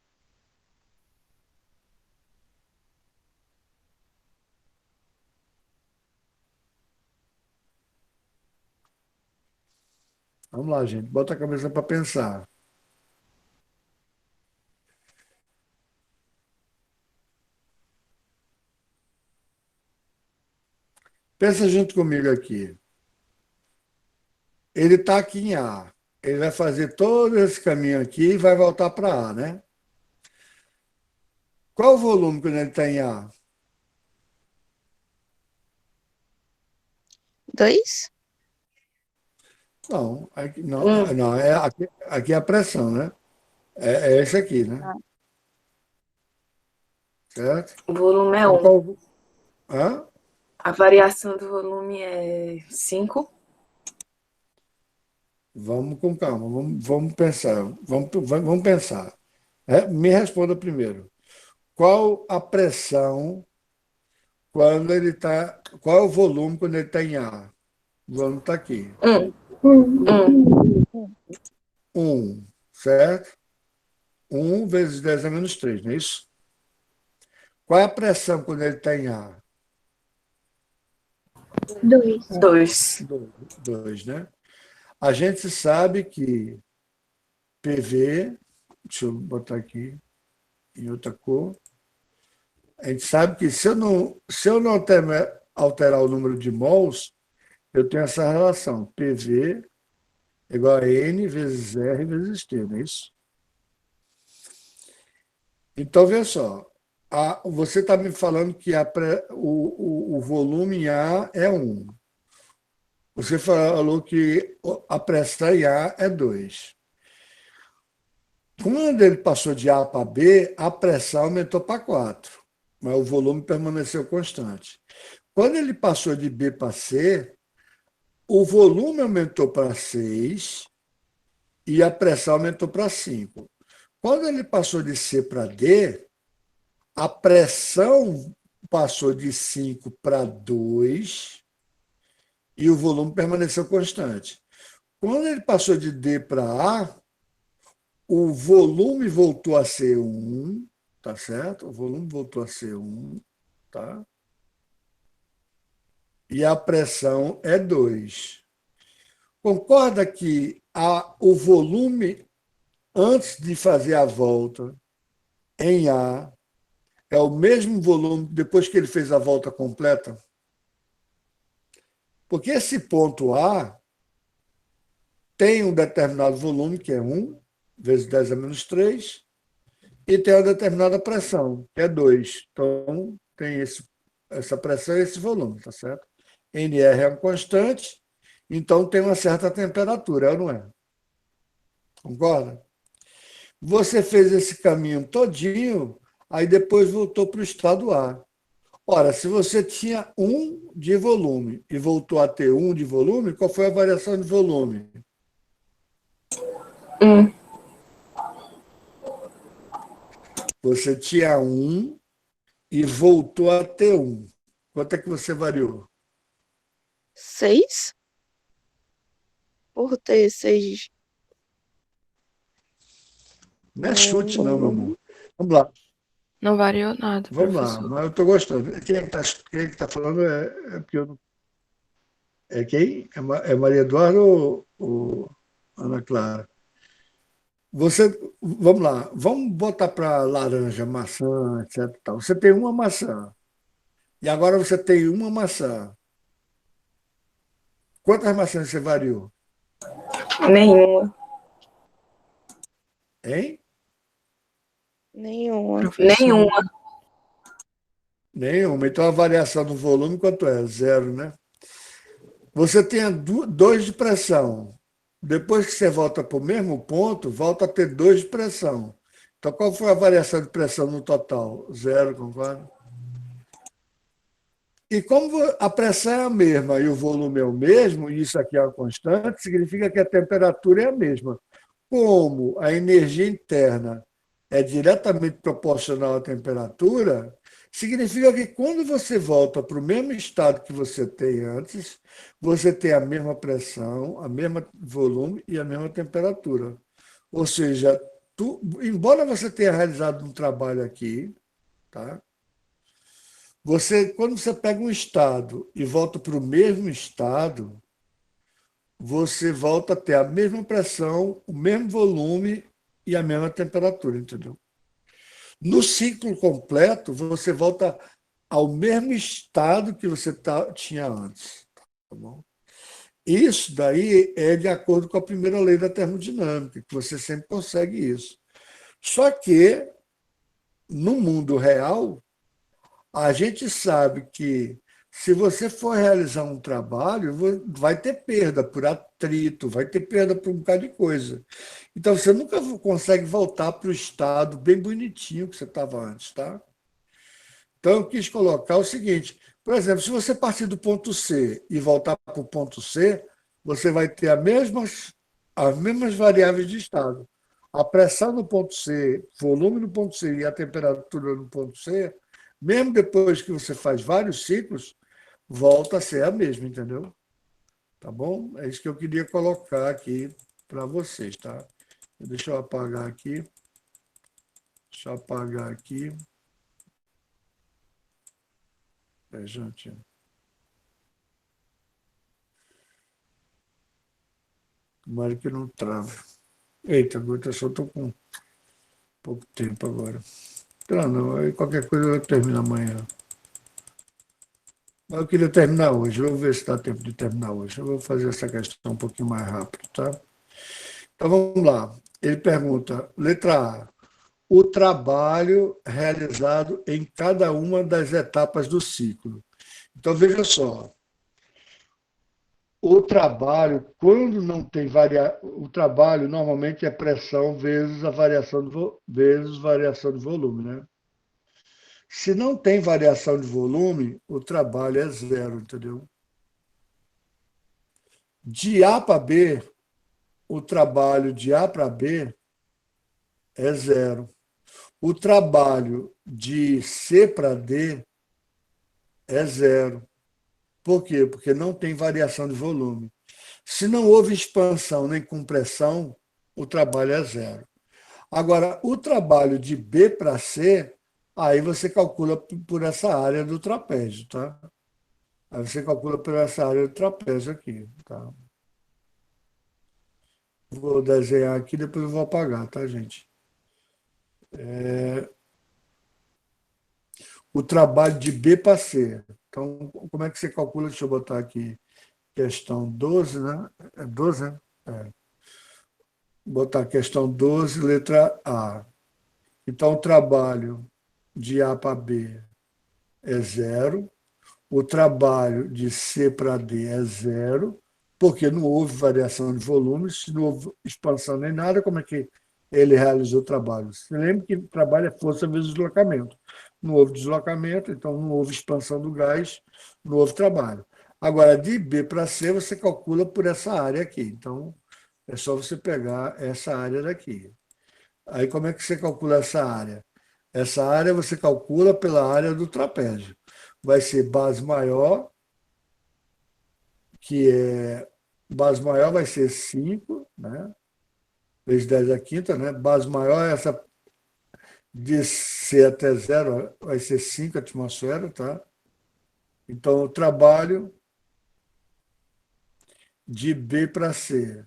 Vamos lá, gente, bota a cabeça para pensar. Pensa junto comigo aqui. Ele está aqui em A. Ele vai fazer todo esse caminho aqui e vai voltar para A, né? Qual o volume quando ele está em A? 2? Não, aqui, não, Um. não aqui é a pressão, né? É esse aqui, né? Ah, Certo? O volume é Então, 1. hã? A variação do volume é 5. Vamos com calma, vamos pensar. Vamos pensar. Me responda primeiro. Qual a pressão quando ele está. Qual é o volume quando ele está em A? O volume está aqui. 1. 1. Um, certo? 1 vezes 10 a menos 3, não é isso? Qual é a pressão quando ele está em A? 2. 2, né? A gente sabe que PV, deixa eu botar aqui em outra cor, a gente sabe que se eu não alterar o número de mols, eu tenho essa relação, PV igual a N vezes R vezes T, não é isso? Então, veja só, você está me falando que o volume em A é 1. Você falou que a pressão em A é 2. Quando ele passou de A para B, a pressão aumentou para 4, mas o volume permaneceu constante. Quando ele passou de B para C, o volume aumentou para 6 e a pressão aumentou para 5. Quando ele passou de C para D, a pressão passou de 5 para 2 e o volume permaneceu constante. Quando ele passou de D para A, o volume voltou a ser 1, tá certo? O volume voltou a ser 1, tá? E a pressão é 2. Concorda que o volume, antes de fazer a volta em A, é o mesmo volume depois que ele fez a volta completa? Porque esse ponto A tem um determinado volume, que é 1 vezes 10 a menos 3, e tem uma determinada pressão, que é 2. Então, tem essa pressão e esse volume, tá certo? NR é um constante, então tem uma certa temperatura, é ou não é? Concorda? Você fez esse caminho todinho, aí depois voltou para o estado A. Ora, se você tinha 1 de volume e voltou a ter 1 de volume, qual foi a variação de volume? 1. Você tinha 1 e voltou a ter 1. Quanto é que você variou? 6? Por ter 6. Não é chute, não, meu amor. Vamos lá, Não variou nada, vamos lá. professor. Mas eu estou gostando. Quem é que tá falando é porque eu não. É quem? É Maria Eduarda ou Ana Clara? Vamos lá, vamos botar para laranja, maçã, etc. Tal. Você tem uma maçã. E agora você tem uma maçã. Quantas maçãs você variou? Nenhuma. Hein? Nenhuma. Nenhuma. Nenhuma. Então a variação do volume quanto é? Zero, né? Você tem dois de pressão. Depois que você volta para o mesmo ponto, volta a ter dois de pressão. Então, qual foi a variação de pressão no total? Zero, concorda? E como a pressão é a mesma e o volume é o mesmo, e isso aqui é uma constante, significa que a temperatura é a mesma. Como a energia interna é diretamente proporcional à temperatura, significa que quando você volta para o mesmo estado que você tem antes, você tem a mesma pressão, a mesma volume e a mesma temperatura. Ou seja, embora você tenha realizado um trabalho aqui, tá? Quando você pega um estado e volta para o mesmo estado, você volta a ter a mesma pressão, o mesmo volume e a mesma temperatura, entendeu? No ciclo completo, você volta ao mesmo estado que você tinha antes. Tá bom? Isso daí é de acordo com a primeira lei da termodinâmica, que você sempre consegue isso. Só que, no mundo real, a gente sabe que se você for realizar um trabalho, vai ter perda por atrito, vai ter perda por um bocado de coisa. Então, você nunca consegue voltar para o estado bem bonitinho que você estava antes, tá? Então, eu quis colocar o seguinte, por exemplo, se você partir do ponto C e voltar para o ponto C, você vai ter as mesmas variáveis de estado. A pressão no ponto C, volume no ponto C e a temperatura no ponto C, mesmo depois que você faz vários ciclos, volta a ser a mesma, entendeu? Tá bom? É isso que eu queria colocar aqui para vocês, tá? Deixa eu apagar aqui. Deixa eu apagar aqui. Gente. Tomara que não trave. Eita, agora eu só estou com pouco tempo agora. Então, não, aí qualquer coisa eu termino amanhã. Mas eu queria terminar hoje. Vou ver se dá tempo de terminar hoje. Eu vou fazer essa questão um pouquinho mais rápido, tá? Então vamos lá. Ele pergunta, letra A, o trabalho realizado em cada uma das etapas do ciclo. Então veja só, o trabalho, quando não tem o trabalho normalmente é pressão vezes a variação do volume, né? Se não tem variação de volume, o trabalho é zero, entendeu? De A para B, o trabalho de A para B é zero. O trabalho de C para D é zero. Por quê? Porque não tem variação de volume. Se não houve expansão nem compressão, o trabalho é zero. Agora, o trabalho de B para C, aí você calcula por essa área do trapézio, tá? Aí você calcula por essa área do trapézio aqui, tá? Vou desenhar aqui, depois eu vou apagar, tá, gente? O trabalho de B para C. Então, como é que você calcula? Deixa eu botar aqui questão 12, né? É 12, né? É. Botar questão 12, letra A. Então, o trabalho de A para B é zero. O trabalho de C para D é zero, porque não houve variação de volume, se não houve expansão nem nada, como é que ele realizou o trabalho? Você lembra que o trabalho é força vezes deslocamento. Não houve deslocamento, então não houve expansão do gás, não houve trabalho. Agora, de B para C, você calcula por essa área aqui. Então, é só você pegar essa área daqui. Aí, como é que você calcula essa área? Essa área você calcula pela área do trapézio. Vai ser base maior, que é. Base maior vai ser 5, né? Vezes 10 a quinta, né? Base maior, essa de C até zero, vai ser 5 atmosferas, tá? Então, o trabalho de B para C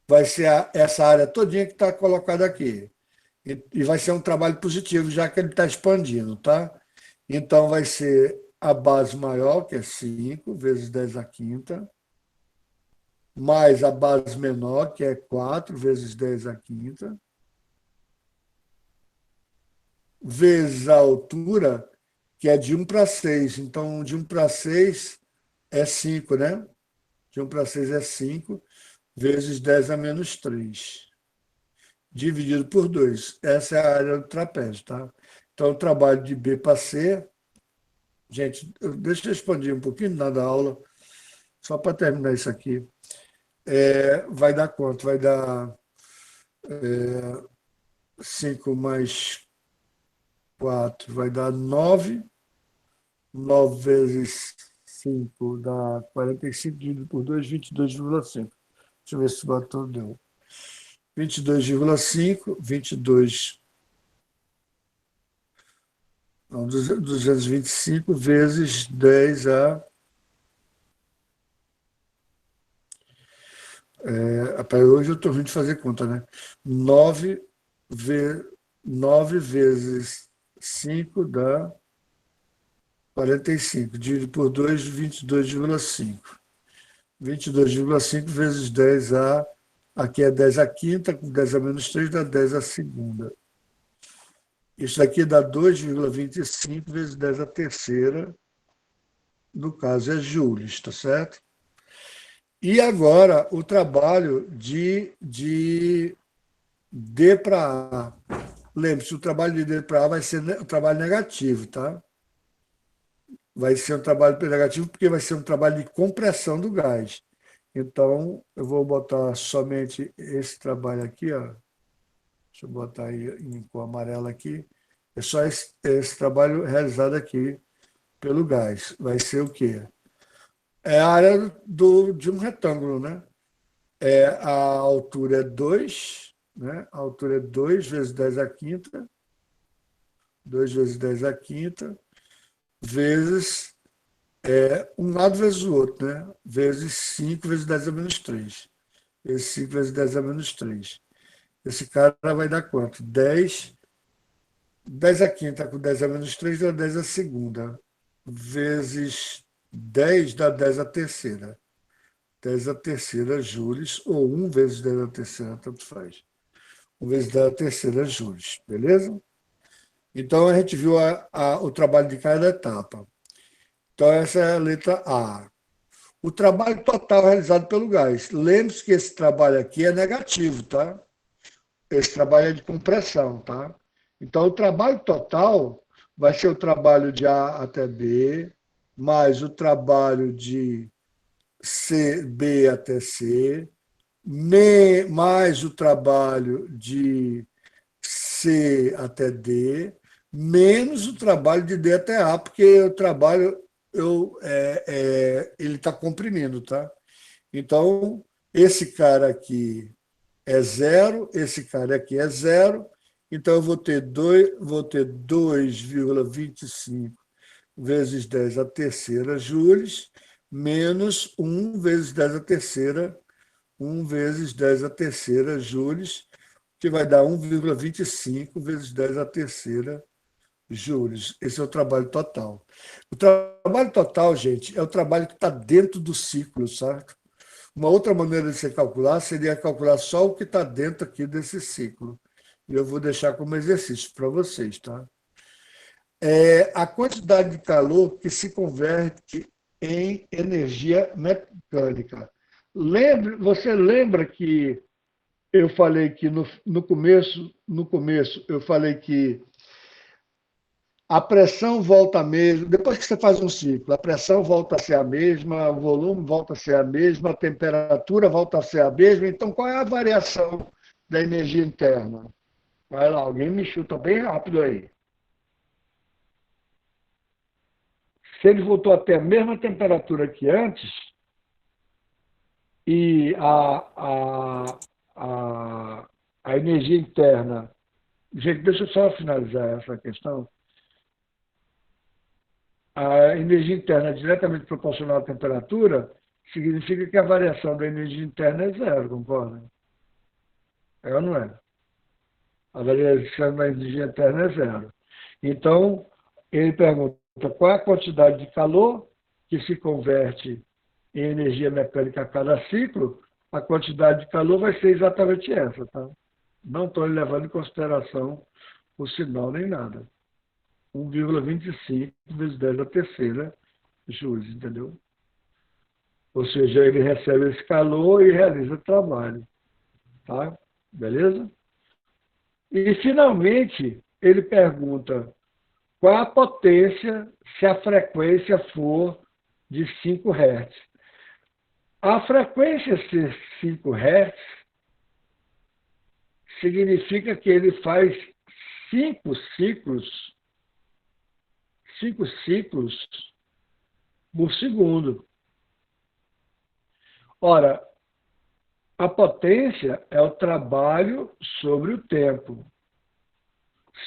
vai ser essa área todinha que está colocada aqui. E vai ser um trabalho positivo, já que ele está expandindo, tá? Então, vai ser a base maior, que é 5 vezes 10 a quinta, mais a base menor, que é 4 vezes 10 a quinta, vezes a altura, que é de 1 para 6. Então, de 1 para 6 é 5, né? De 1 para 6 é 5, vezes 10 a menos 3, dividido por 2. Essa é a área do trapézio, tá? Então, o trabalho de B para C, gente, deixa eu expandir um pouquinho da aula, só para terminar isso aqui. Vai dar quanto? Vai dar 5 mais 4, vai dar 9. 9 vezes 5 dá 45, dividido por 2, 22,5. Deixa eu ver se o batom deu. 22,5, 22, não, 225 vezes 10 a... hoje eu estou ruim de fazer conta, né? 9 vezes 5 dá 45, dividido por 2, 22,5. 22,5 vezes 10 a... Aqui é 10 a quinta, com 10 a menos 3 dá 10 a segunda. Isso aqui dá 2,25 vezes 10 a terceira, no caso é joules, tá certo? E agora o trabalho de D para A. Lembre-se, o trabalho de D para A vai ser o trabalho negativo, tá? Vai ser um trabalho negativo porque vai ser um trabalho de compressão do gás. Então, eu vou botar somente esse trabalho aqui, ó. Deixa eu botar aí em cor amarela aqui. É só esse trabalho realizado aqui pelo gás. Vai ser o quê? É a área de um retângulo, né? A altura é 2, né? A altura é 2 vezes 10 a quinta. 2 vezes 10 a quinta, vezes um lado vezes o outro, né? Vezes 5 vezes 10 a menos 3. Vezes 5 vezes 10 a menos 3. Esse cara vai dar quanto? 10 a quinta com 10 a menos 3 dá 10 a segunda. Vezes 10 dá 10 a terceira. 10 a terceira joules, ou 1 vezes 10 a terceira, tanto faz. 1 vezes 10 a terceira joules, beleza? Então, a gente viu o trabalho de cada etapa. Então, essa é a letra A. O trabalho total realizado pelo gás. Lembre-se que esse trabalho aqui é negativo, tá? Esse trabalho é de compressão, tá? Então, o trabalho total vai ser o trabalho de A até B, mais o trabalho de B até C, mais o trabalho de C até D, menos o trabalho de D até A, porque o trabalho ele está comprimindo, tá? Então, esse cara aqui é zero, esse cara aqui é zero, então eu vou ter 2,25 vezes 10 a terceira joules, menos 1 vezes 10 a terceira, 1 vezes 10 a terceira joules, que vai dar 1,25 vezes 10 a terceira joules. Esse é o trabalho total. O trabalho total, gente, é o trabalho que está dentro do ciclo, certo? Uma outra maneira de se calcular seria calcular só o que está dentro aqui desse ciclo. E eu vou deixar como exercício para vocês, tá? A quantidade de calor que se converte em energia mecânica. Você lembra que eu falei que no começo eu falei que a pressão volta a mesma, depois que você faz um ciclo, a pressão volta a ser a mesma, o volume volta a ser a mesma, a temperatura volta a ser a mesma. Então, qual é a variação da energia interna? Vai lá, alguém me chuta bem rápido aí. Se ele voltou a ter a mesma temperatura que antes, e a energia interna... Gente, deixa eu só finalizar essa questão. A energia interna é diretamente proporcional à temperatura, significa que a variação da energia interna é zero, concorda? É ou não é? A variação da energia interna é zero. Então, ele pergunta qual é a quantidade de calor que se converte em energia mecânica a cada ciclo. A quantidade de calor vai ser exatamente essa, tá? Não estou levando em consideração o sinal nem nada. 1,25 vezes 10 a terceira joules, entendeu? Ou seja, ele recebe esse calor e realiza o trabalho. Tá? Beleza? E, finalmente, ele pergunta qual a potência se a frequência for de 5 Hz. A frequência ser 5 Hz significa que ele faz 5 ciclos, 5 ciclos por segundo. Ora, a potência é o trabalho sobre o tempo.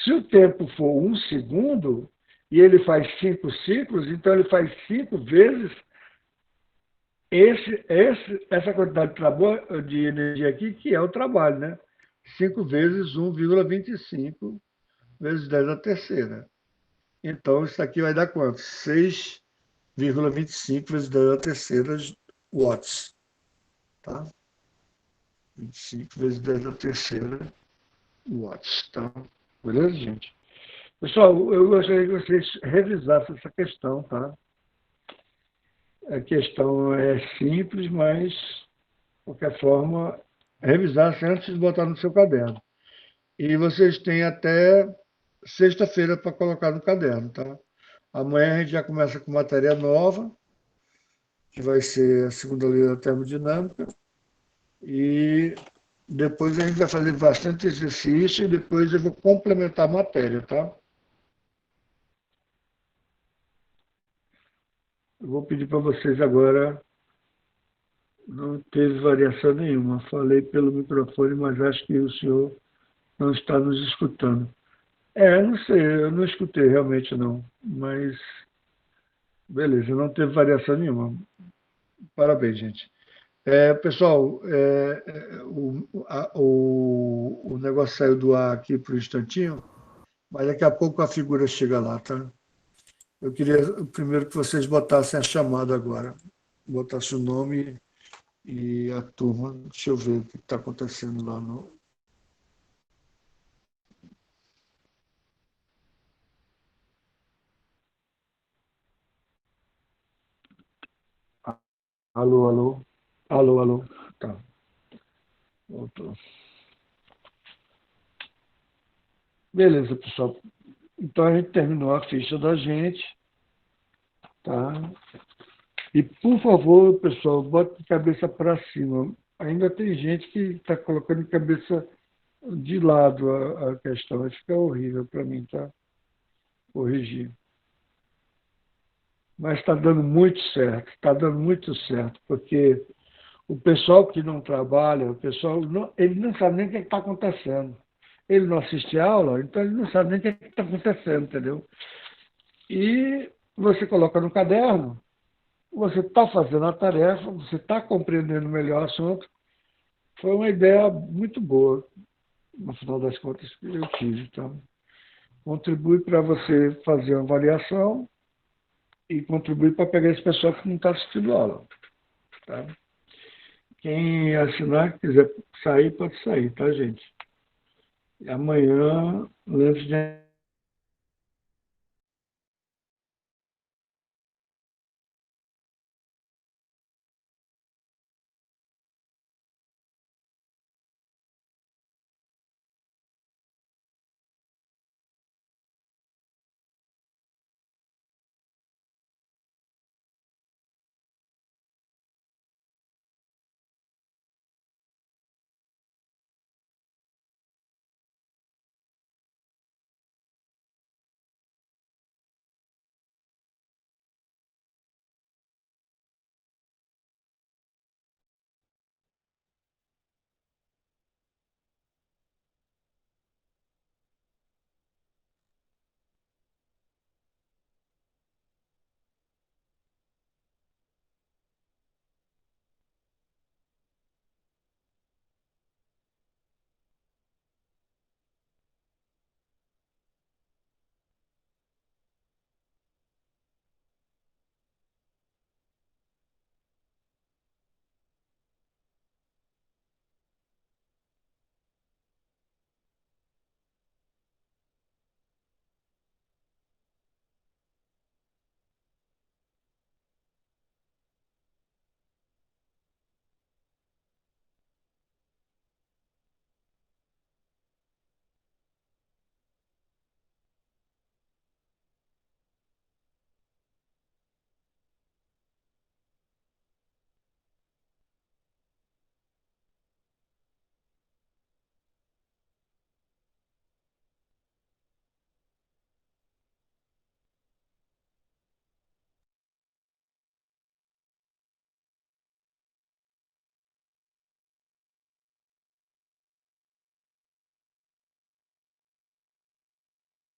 Se o tempo for 1 segundo e ele faz 5 ciclos, então ele faz 5 vezes essa quantidade de energia aqui, que é o trabalho, né? 5 vezes 1,25 vezes 10 a terceira. Então, isso aqui vai dar quanto? 6,25 vezes 10 a terceira watts. Tá? 25 vezes 10 a terceira watts. Tá? Beleza, gente? Pessoal, eu gostaria que vocês revisassem essa questão, tá? A questão é simples, mas, de qualquer forma, revisassem antes de botar no seu caderno. E vocês têm até sexta-feira para colocar no caderno, tá? Amanhã a gente já começa com matéria nova, que vai ser a segunda lei da termodinâmica. E depois a gente vai fazer bastante exercício e depois eu vou complementar a matéria, tá? Eu vou pedir para vocês agora. Não teve variação nenhuma. Falei pelo microfone, mas acho que o senhor não está nos escutando. Não sei, eu não escutei realmente não. Mas, beleza, não teve variação nenhuma. Parabéns, gente. Pessoal, o negócio saiu do ar aqui por um instantinho, mas daqui a pouco a figura chega lá, tá? Eu queria primeiro que vocês botassem a chamada agora. Botassem o nome e a turma. Deixa eu ver o que está acontecendo lá no. Alô, alô. Alô, alô. Tá. Voltou. Beleza, pessoal. Então a gente terminou a ficha da gente. Tá? E, por favor, pessoal, bote a cabeça para cima. Ainda tem gente que está colocando a cabeça de lado a questão. Vai ficar horrível para mim, tá? Corrigir. Mas está dando muito certo, porque o pessoal que não trabalha, o pessoal ele não sabe nem o que está acontecendo. Ele não assiste a aula, então ele não sabe nem o que está acontecendo, entendeu? E você coloca no caderno, você está fazendo a tarefa, você está compreendendo melhor o assunto. Foi uma ideia muito boa, no final das contas, que eu tive. Então, contribui para você fazer uma avaliação e contribui para pegar esse pessoal que não está assistindo a aula. Tá? Quem assinar, quiser sair, pode sair, tá, gente? E amanhã, lembre-se de